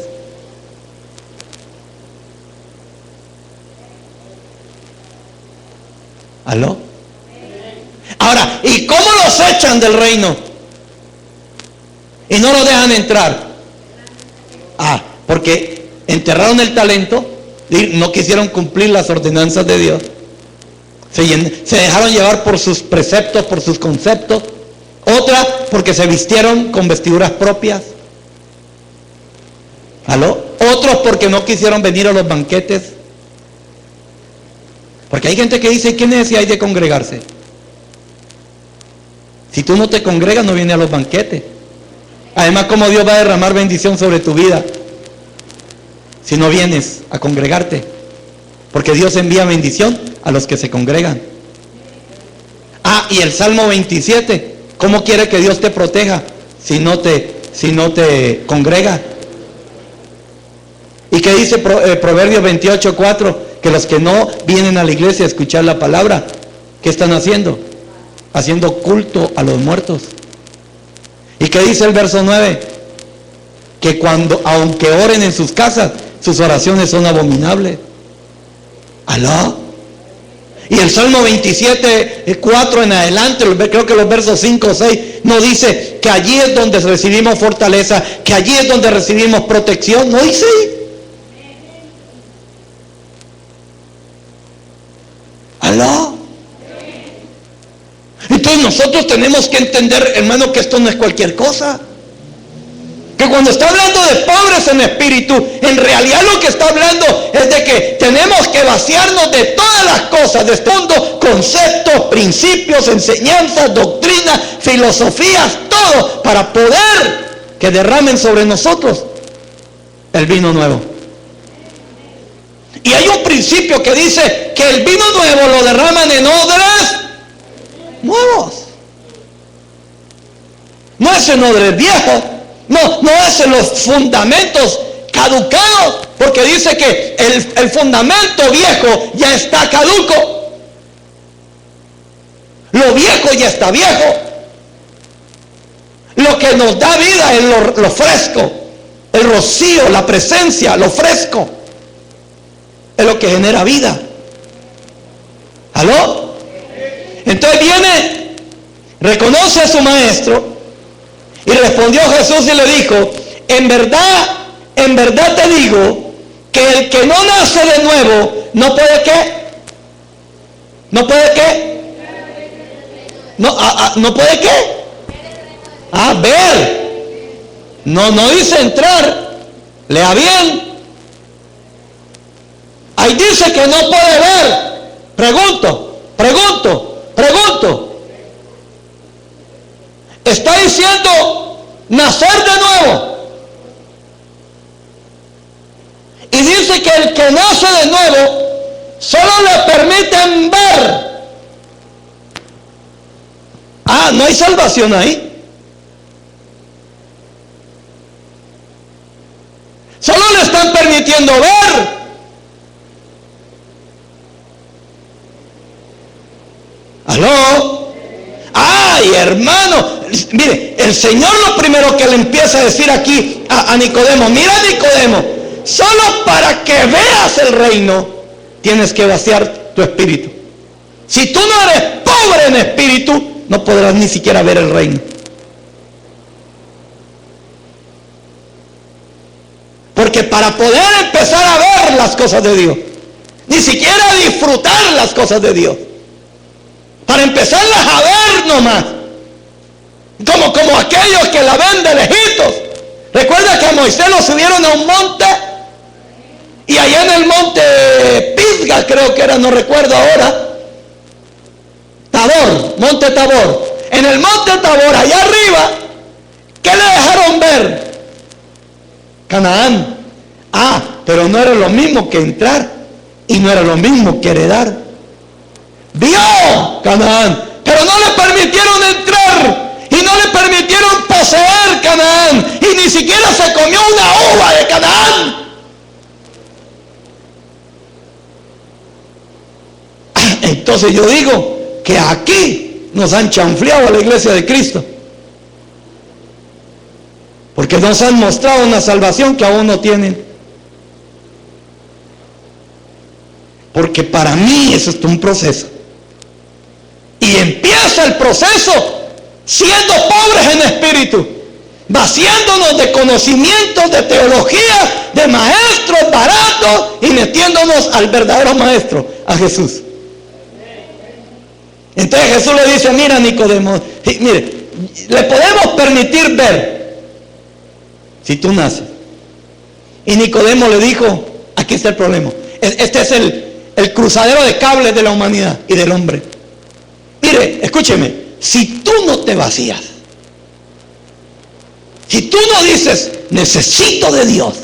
¿Aló? Ahora, ¿y cómo los echan del reino? Y no los dejan entrar. Porque enterraron el talento y no quisieron cumplir las ordenanzas de Dios. Se dejaron llevar por sus preceptos, por sus conceptos. Otra, porque se vistieron con vestiduras propias. ¿Aló? Otros porque no quisieron venir a los banquetes. Porque hay gente que dice, ¿qué necesidad hay de congregarse? Si tú no te congregas, no vienes a los banquetes. Además, ¿cómo Dios va a derramar bendición sobre tu vida si no vienes a congregarte? Porque Dios envía bendición a los que se congregan. Y el Salmo 27, ¿cómo quiere que Dios te proteja si no te congregas? ¿Y qué dice Proverbios 28:4? Que los que no vienen a la iglesia a escuchar la palabra, ¿qué están haciendo? Haciendo culto a los muertos. ¿Y qué dice el verso 9? Que aunque oren en sus casas, sus oraciones son abominables. ¿Aló? Y el Salmo 27:4 en adelante, creo que los versos 5 o 6, no dice que allí es donde recibimos fortaleza, que allí es donde recibimos protección. ¿No dice ahí? ¿Aló? Entonces nosotros tenemos que entender, hermano, que esto no es cualquier cosa. Que cuando está hablando de pobres en espíritu, en realidad lo que está hablando es de que tenemos que vaciarnos de todas las cosas de este mundo, conceptos, principios, enseñanzas, doctrinas, filosofías, todo, para poder que derramen sobre nosotros el vino nuevo. Y hay un principio que dice que el vino nuevo lo derraman en odres nuevos. No es en odres viejos. No es en los fundamentos caducados, porque dice que el fundamento viejo ya está caduco. Lo viejo ya está viejo. Lo que nos da vida es lo fresco, el rocío, la presencia, lo fresco. Es lo que genera vida. ¿Aló? Entonces viene, reconoce a su maestro. Y respondió Jesús y le dijo, en verdad te digo que el que no nace de nuevo, no puede ¿qué? ¿No puede qué? ¿No puede qué? Ver. No dice entrar. Lea bien. Ahí dice que no puede ver. Pregunto. Está diciendo nacer de nuevo. Y dice que el que nace de nuevo solo le permiten ver. No hay salvación ahí. Solo le están permitiendo ver. ¿Aló? Hermano, mire, el Señor lo primero que le empieza a decir aquí a Nicodemo, mira Nicodemo, solo para que veas el reino tienes que vaciar tu espíritu. Si tú no eres pobre en espíritu, no podrás ni siquiera ver el reino. Porque para poder empezar a ver las cosas de Dios, ni siquiera a disfrutar las cosas de Dios, para empezarlas a ver nomás, como aquellos que la ven de lejitos. Recuerda que a Moisés lo subieron a un monte, y allá en el monte Pisga, creo que era, no recuerdo ahora, monte Tabor. En el monte Tabor, allá arriba, ¿qué le dejaron ver? Canaán. Pero no era lo mismo que entrar, y no era lo mismo que heredar. Vio Canaán, pero no le permitieron entrar. y no le permitieron poseer Canaán, y ni siquiera se comió una uva de Canaán. Entonces yo digo que aquí nos han chanfleado a la iglesia de Cristo, porque nos han mostrado una salvación que aún no tienen. Porque para mí eso es un proceso, y empieza el proceso siendo pobres en espíritu, vaciándonos de conocimientos, de teología, de maestros baratos, y metiéndonos al verdadero maestro, a Jesús. Entonces Jesús le dice: mira, Nicodemo, mire, le podemos permitir ver si tú naces. Y Nicodemo le dijo: aquí está el problema. Este es el cruzadero de cables de la humanidad y del hombre. Mire, escúcheme, si tú no te vacías, si tú no dices necesito de Dios,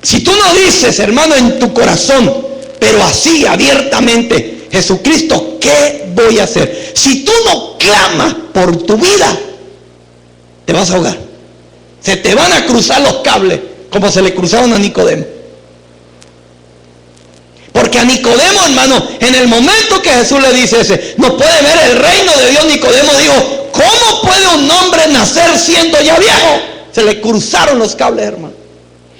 si tú no dices, hermano, en tu corazón, pero así abiertamente, Jesucristo, ¿qué voy a hacer? Si tú no clamas por tu vida, te vas a ahogar. Se te van a cruzar los cables como se le cruzaron a Nicodemo. Porque a Nicodemo, hermano, en el momento que Jesús le dice ese, no puede ver el reino de Dios, Nicodemo dijo: ¿cómo puede un hombre nacer siendo ya viejo? Se le cruzaron los cables, hermano.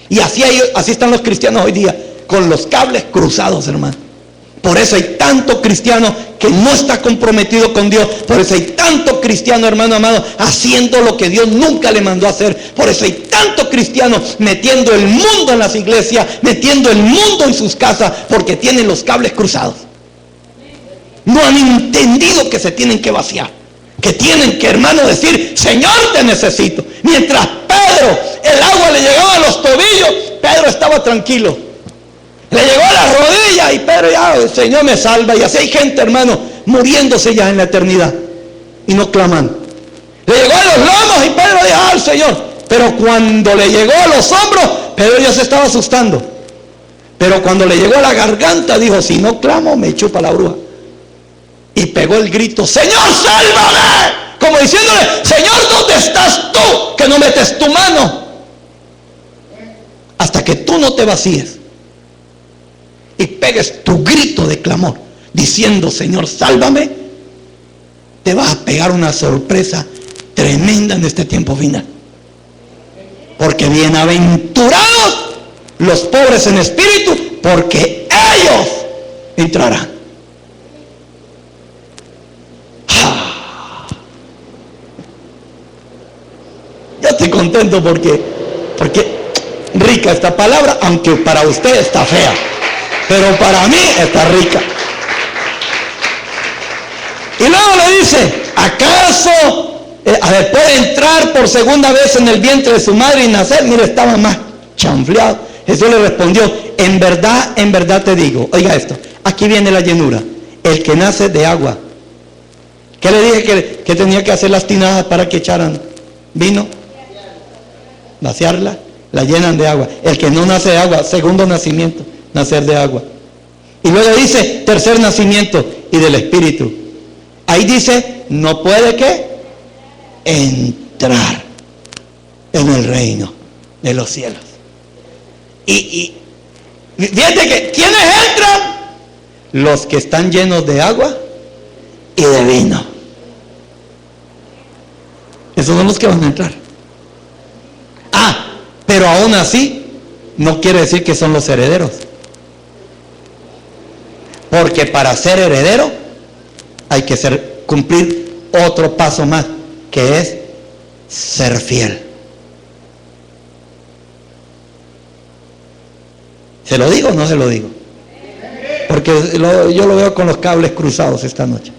Y así están los cristianos hoy día, con los cables cruzados, hermano. Por eso hay tanto cristiano que no está comprometido con Dios. Por eso hay tanto cristiano, hermano amado, haciendo lo que Dios nunca le mandó a hacer. Por eso hay tanto cristiano metiendo el mundo en las iglesias, metiendo el mundo en sus casas, porque tienen los cables cruzados. No han entendido que se tienen que vaciar, que tienen que, hermano, decir: Señor, te necesito. Mientras Pedro, el agua le llegaba a los tobillos, Pedro estaba tranquilo. Le llegó a la rodilla y Pedro: ya, el Señor me salva. Y así hay gente, hermano, muriéndose ya en la eternidad y no clamando. Le llegó a los lomos y Pedro dijo: al Señor. Pero cuando le llegó a los hombros, Pedro ya se estaba asustando. Pero cuando le llegó a la garganta, dijo: si no clamo, me chupa la bruja. Y pegó el grito: Señor, sálvame. Como diciéndole: Señor, ¿dónde estás tú? Que no metes tu mano. Hasta que tú no te vacíes y pegues tu grito de clamor diciendo: Señor, sálvame, te vas a pegar una sorpresa tremenda en este tiempo final. Porque bienaventurados los pobres en espíritu, porque ellos entrarán. Yo estoy contento porque rica esta palabra, aunque para usted está fea, pero para mí está rica. Y luego le dice: ¿acaso puede entrar por segunda vez en el vientre de su madre y nacer? Mire, estaba más chanfleado. Jesús le respondió: en verdad te digo. Oiga esto, aquí viene la llenura. El que nace de agua. ¿Qué le dije que tenía que hacer las tinajas para que echaran vino? Vaciarla, la llenan de agua. El que no nace de agua, segundo nacimiento, nacer de agua. Y luego dice: tercer nacimiento, y del Espíritu. Ahí dice: no puede ¿qué? Entrar en el reino de los cielos. Y fíjate que ¿quiénes entran? Los que están llenos de agua y de vino. Esos son los que van a entrar. Pero aún así no quiere decir que son los herederos. Porque para ser heredero hay que cumplir otro paso más, que es ser fiel. ¿Se lo digo o no se lo digo? Porque yo lo veo con los cables cruzados esta noche.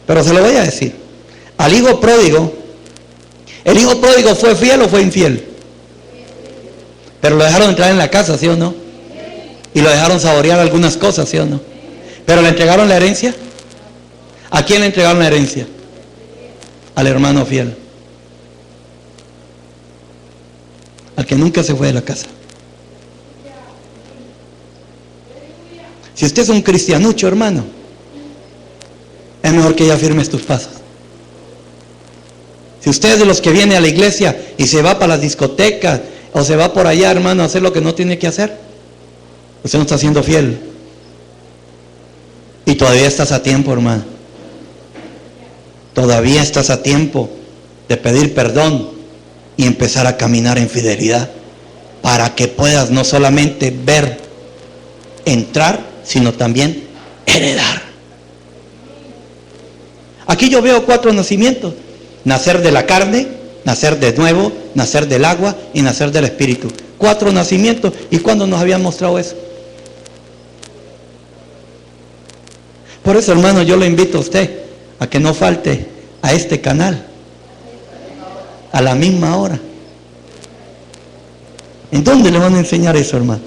Pero se lo voy a decir. Al hijo pródigo, ¿el hijo pródigo fue fiel o fue infiel? Pero lo dejaron entrar en la casa, ¿sí o no? Y lo dejaron saborear algunas cosas, ¿sí o no? Pero le entregaron la herencia. ¿A quién le entregaron la herencia? Al hermano fiel, al que nunca se fue de la casa. Si usted es un cristianucho, hermano, es mejor que ya firmes tus pasos. Si usted es de los que viene a la iglesia y se va para las discotecas o se va por allá, hermano, a hacer lo que no tiene que hacer, usted no está siendo fiel. Y todavía estás a tiempo, hermano. Todavía estás a tiempo de pedir perdón y empezar a caminar en fidelidad, para que puedas no solamente ver, entrar, sino también heredar. Aquí yo veo 4 nacimientos: nacer de la carne, nacer de nuevo, nacer del agua y nacer del espíritu. 4 nacimientos. ¿Y cuándo nos habían mostrado eso? Por eso, hermano, yo le invito a usted a que no falte a este canal a la misma hora. ¿En dónde le van a enseñar eso, hermano?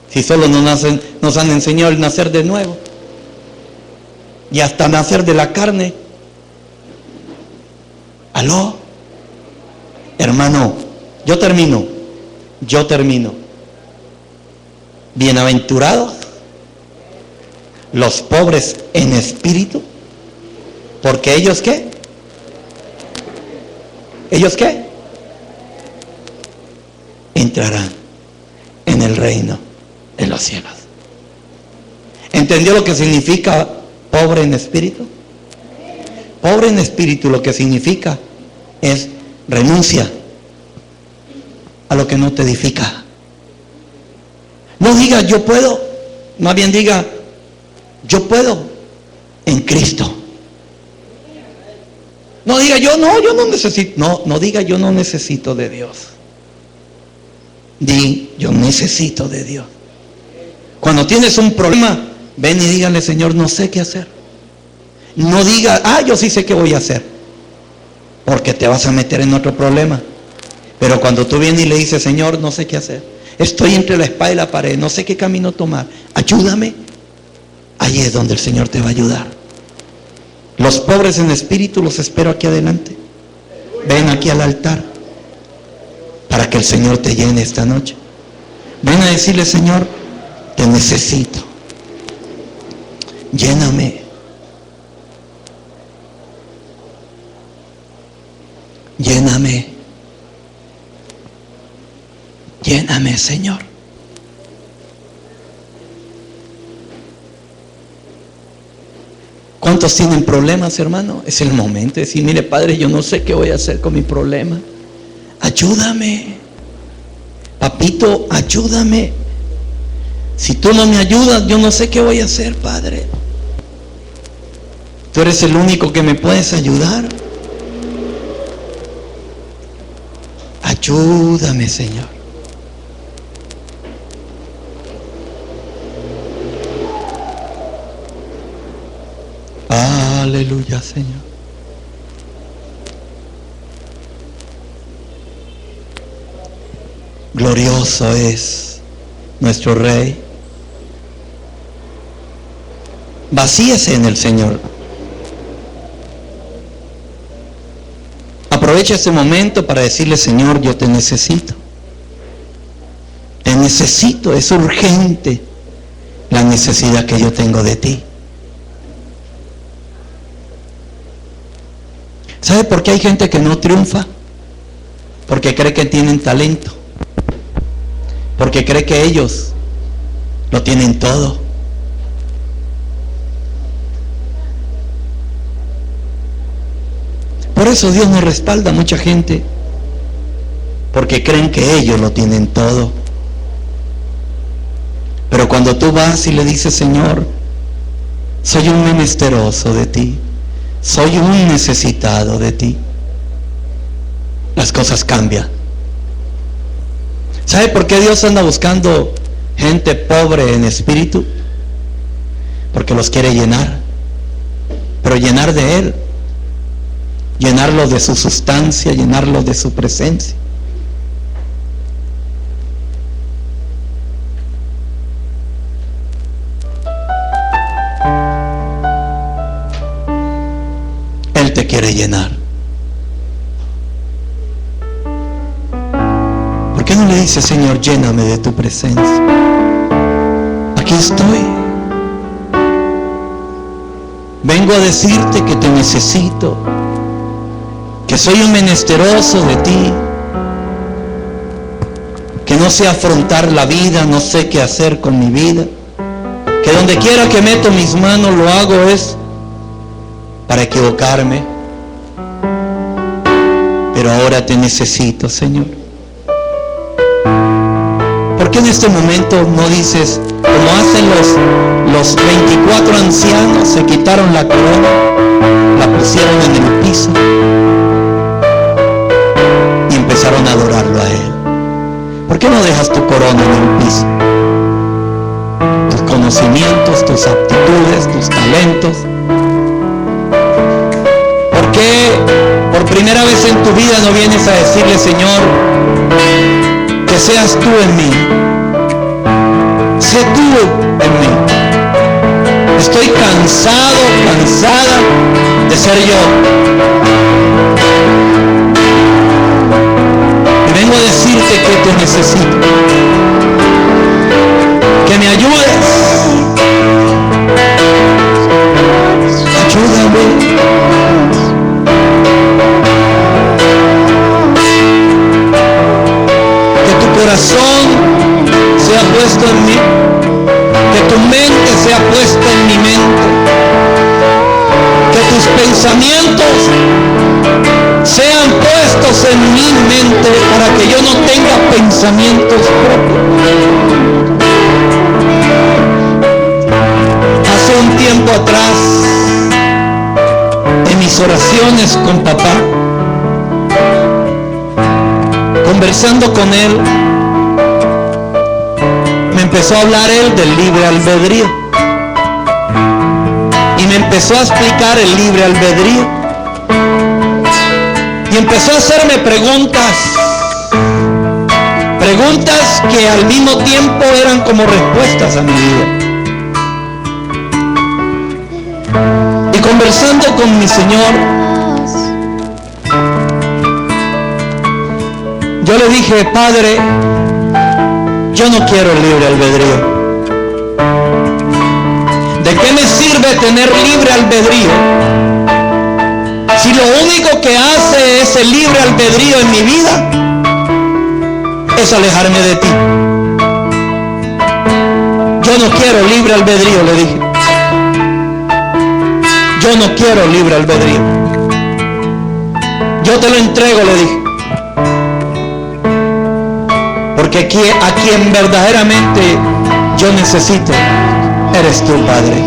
Si solo nos han enseñado el nacer de nuevo y hasta nacer de la carne. ¿Aló? Hermano, yo termino. Bienaventurados los pobres en espíritu, porque ellos ¿qué? ¿Ellos qué? Entrarán en el reino de los cielos. ¿Entendió lo que significa pobre en espíritu? Pobre en espíritu lo que significa es renuncia a lo que no te edifica. No diga yo puedo, más bien diga yo puedo en Cristo. No diga yo no necesito. No diga yo no necesito de Dios. Di yo necesito de Dios. Cuando tienes un problema, ven y dígale: Señor, no sé qué hacer. No diga yo sí sé qué voy a hacer, porque te vas a meter en otro problema. Pero cuando tú vienes y le dices: Señor, no sé qué hacer, estoy entre la espada y la pared, no sé qué camino tomar, ayúdame, ahí es donde el Señor te va a ayudar. Los pobres en espíritu los espero aquí adelante. Ven aquí al altar para que el Señor te llene esta noche. Ven a decirle: Señor, te necesito, lléname. Lléname. Lléname, Señor. ¿Cuántos tienen problemas, hermano? Es el momento de decir: mire, Padre, yo no sé qué voy a hacer con mi problema. Ayúdame. Papito, ayúdame. Si tú no me ayudas, yo no sé qué voy a hacer, Padre. Tú eres el único que me puedes ayudar. Ayúdame, Señor. Aleluya, Señor. Glorioso es nuestro Rey. Vacíese en el Señor. Aprovecha este momento para decirle: Señor, yo te necesito. Te necesito, es urgente la necesidad que yo tengo de ti. ¿Sabe por qué hay gente que no triunfa? Porque cree que tienen talento. Porque cree que ellos lo tienen todo. Por eso Dios no respalda a mucha gente, porque creen que ellos lo tienen todo. Pero cuando tú vas y le dices: Señor, soy un menesteroso de ti, soy un necesitado de ti, las cosas cambian. ¿Sabe por qué Dios anda buscando gente pobre en espíritu? Porque los quiere llenar, pero llenar de Él, llenarlos de su sustancia, llenarlos de su presencia. Él te quiere llenar. ¿Por qué no le dices: Señor, lléname de tu presencia? Aquí estoy. Vengo a decirte que te necesito, que que soy un menesteroso de ti, que no sé afrontar la vida, no sé qué hacer con mi vida, que donde quiera que meto mis manos lo hago es para equivocarme, pero ahora te necesito, Señor. ¿Por qué en este momento no dices, como hacen los 24 ancianos, se quitaron la corona, la pusieron en el piso y empezaron a adorarlo a Él? ¿Por qué no dejas tu corona en el piso? Tus conocimientos, tus aptitudes, tus talentos. ¿Por qué por primera vez en tu vida no vienes a decirle, Señor, que seas tú en mí? Sé tú en mí. Estoy cansado, cansada de ser yo. Y vengo a decirte que te necesito. Que me ayudes. Ayúdame. Que tu corazón sea puesto en mí. Que tu mente sea puesta en mi mente. Que tus pensamientos sean puestos en mi mente para que yo no tenga pensamientos propios. Hace un tiempo atrás, en mis oraciones con papá, conversando con él, me empezó a hablar él del libre albedrío. Y me empezó a explicar el libre albedrío. Y empezó a hacerme preguntas que al mismo tiempo eran como respuestas a mi vida. Y conversando con mi Señor, yo le dije, Padre, yo no quiero el libre albedrío. ¿De qué me sirve tener libre albedrío si lo único que hace ese libre albedrío en mi vida es alejarme de ti? Yo no quiero libre albedrío, le dije. Yo no quiero libre albedrío. Yo te lo entrego, le dije. Porque a quien verdaderamente yo necesito eres tú, Padre.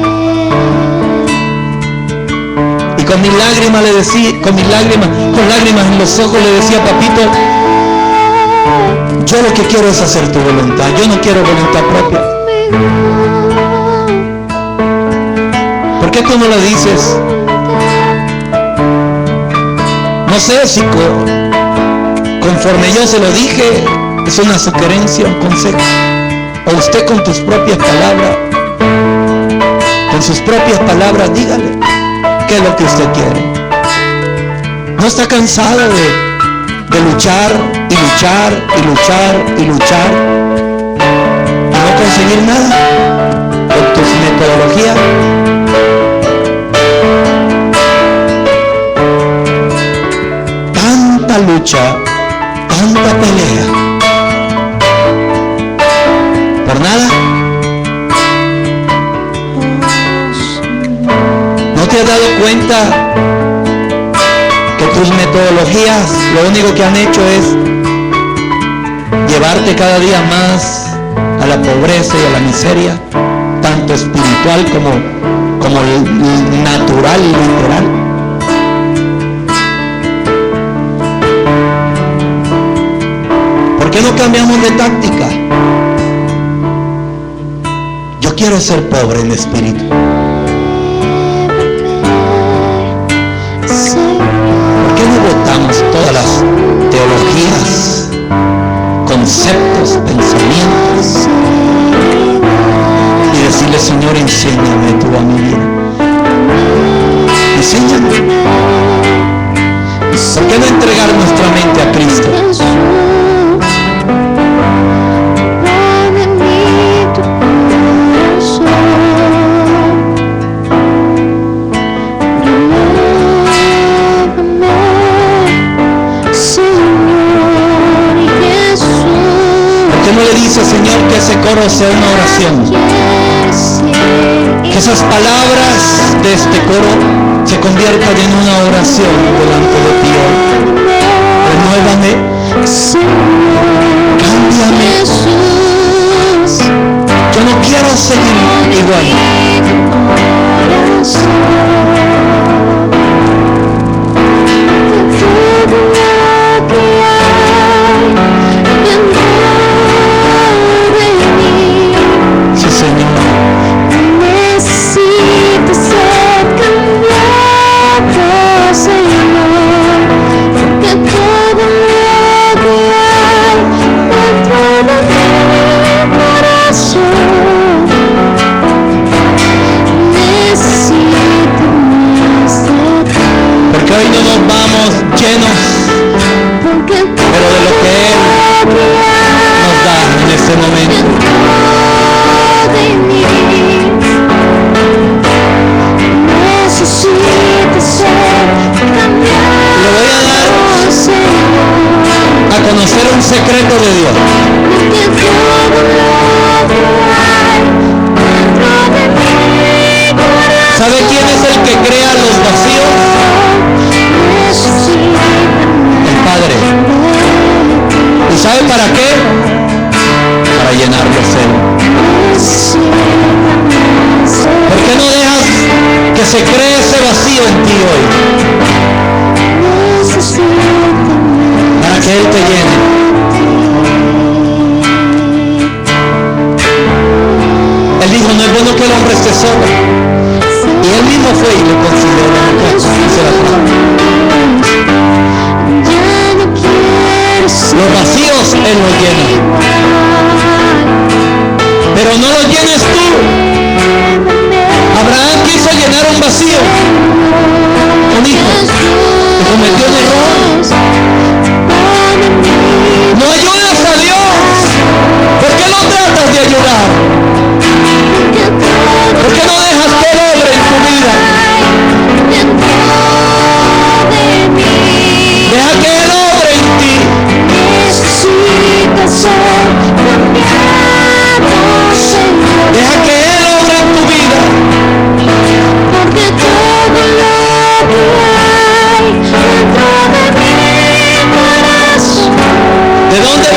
Y con mis lágrimas le decía, con lágrimas en los ojos le decía, papito, yo lo que quiero es hacer tu voluntad. Yo no quiero voluntad propia. ¿Por qué tú no lo dices? No sé si conforme yo se lo dije es una sugerencia, un consejo, o usted con tus propias palabras, con sus propias palabras, dígale qué es lo que usted quiere. ¿No está cansado de luchar y luchar y luchar y luchar y no conseguir nada con tus metodologías? Tanta lucha, tanta pelea, ¿por nada? ¿No te has dado cuenta que tus metodologías lo único que han hecho es llevarte cada día más a la pobreza y a la miseria, tanto espiritual como natural y literal? ¿Por qué no cambiamos de táctica? Yo quiero ser pobre en espíritu. ¿Por qué no botamos todas las teologías, conceptos, pensamientos y decirle, Señor, enséñame tú a mi vida? Enséñame. ¿Por qué no entregar nuestra mente a Cristo? sea una oración. Que esas palabras de este coro se conviertan en una oración delante de ti hoy. Renuévame, cámbiame. Yo no quiero seguir igual. Sí, Señor. Necesito ser cambiado, Señor, porque todo lo que hay dentro de mi corazón necesito más de ti. Porque hoy no nos vamos llenos, pero de lo que Él nos da en este momento. Le voy a dar a conocer un secreto de Dios. ¿Sabe quién es el que crea los vacíos? El Padre. ¿Y sabe para qué? Para llenarlos Él. ¿Por qué no dejas que se cree ese vacío en ti hoy? Para que Él te llene. Él dijo, no es bueno que el hombre esté solo. Y Él mismo fue y le consiguió la mujer. Dice la palabra. Los vacíos Él los llena. Pero no los llenes tú. Abraham quiso llenar un vacío. Un hijo que cometió un error. No ayudas a Dios. ¿Por qué no tratas de ayudar? ¿Por qué no dejas que Él obre en tu vida? Deja que Él obre en ti. Deja que Él obre en tu vida. Porque todo lo que hay dentro de mi corazón. ¿De dónde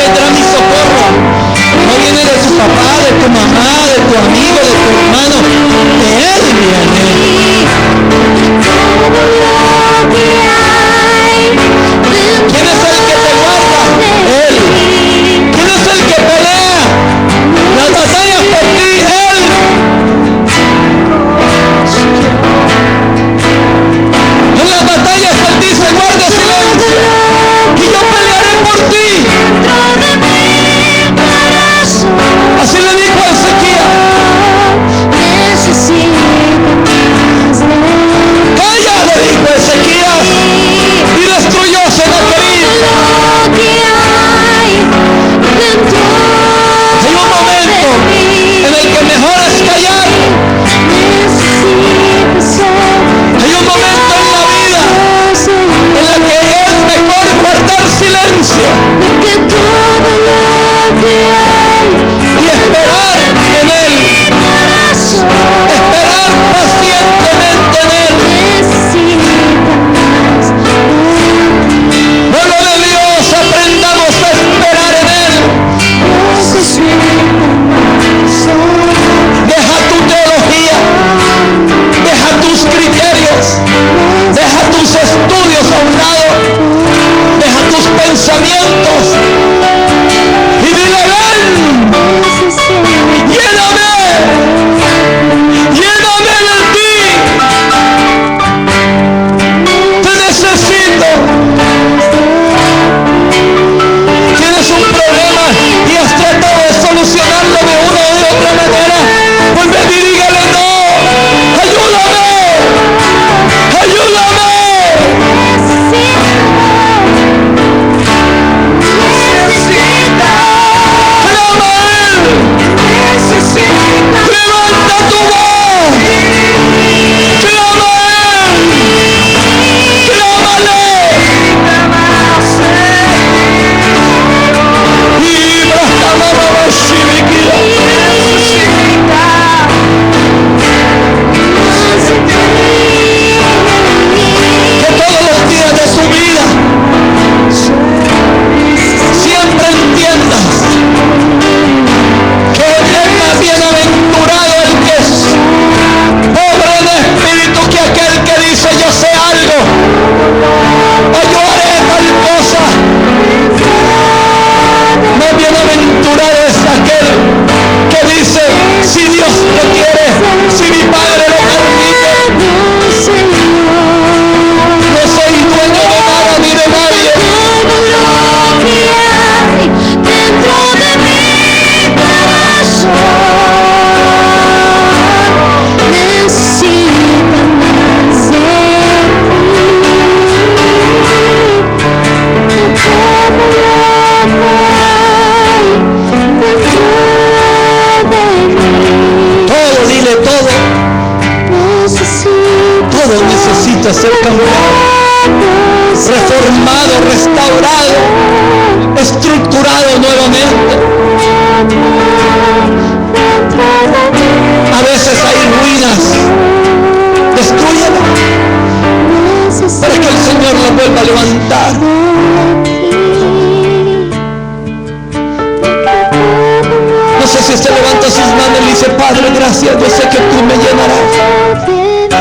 levanta sus manos y dice: Padre, gracias, yo sé que tú me llenarás.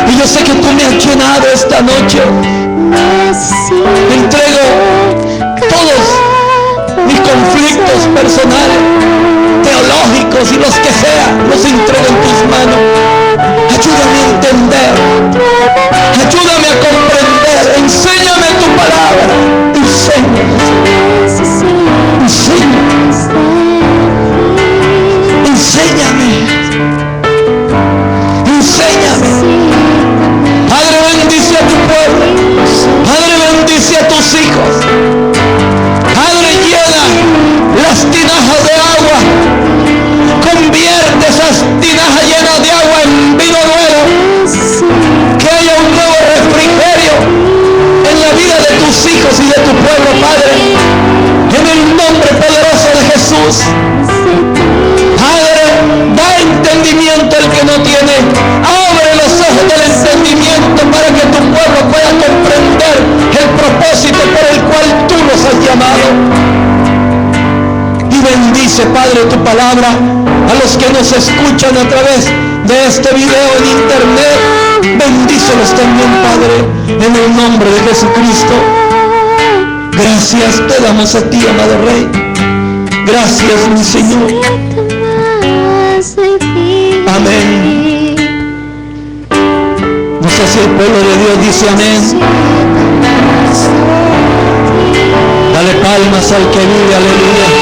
Y yo sé que tú me has llenado esta noche. Entrego todos mis conflictos personales, teológicos y los que sean, los entrego en tus manos. Ayúdame a entender, ayúdame a comprender, enséñame tu palabra, enséñame, enséñame. Padre, bendice a tu pueblo. Padre, bendice a tus hijos. Padre, llena las tinajas de agua. Convierte esas tinajas llenas de agua en vino nuevo. Que haya un nuevo refrigerio en la vida de tus hijos y de tu pueblo, Padre. En el nombre poderoso de Jesús. Padre, da entendimiento al que no tiene. Abre los ojos del entendimiento para que tu pueblo pueda comprender el propósito por el cual tú los has llamado. Y bendice, Padre, tu palabra a los que nos escuchan a través de este video en internet. Bendícelos también, Padre, en el nombre de Jesucristo. Gracias te damos a ti, amado Rey. Gracias, mi Señor. Amén. No sé si el pueblo de Dios dice amén. Dale palmas al que vive, aleluya.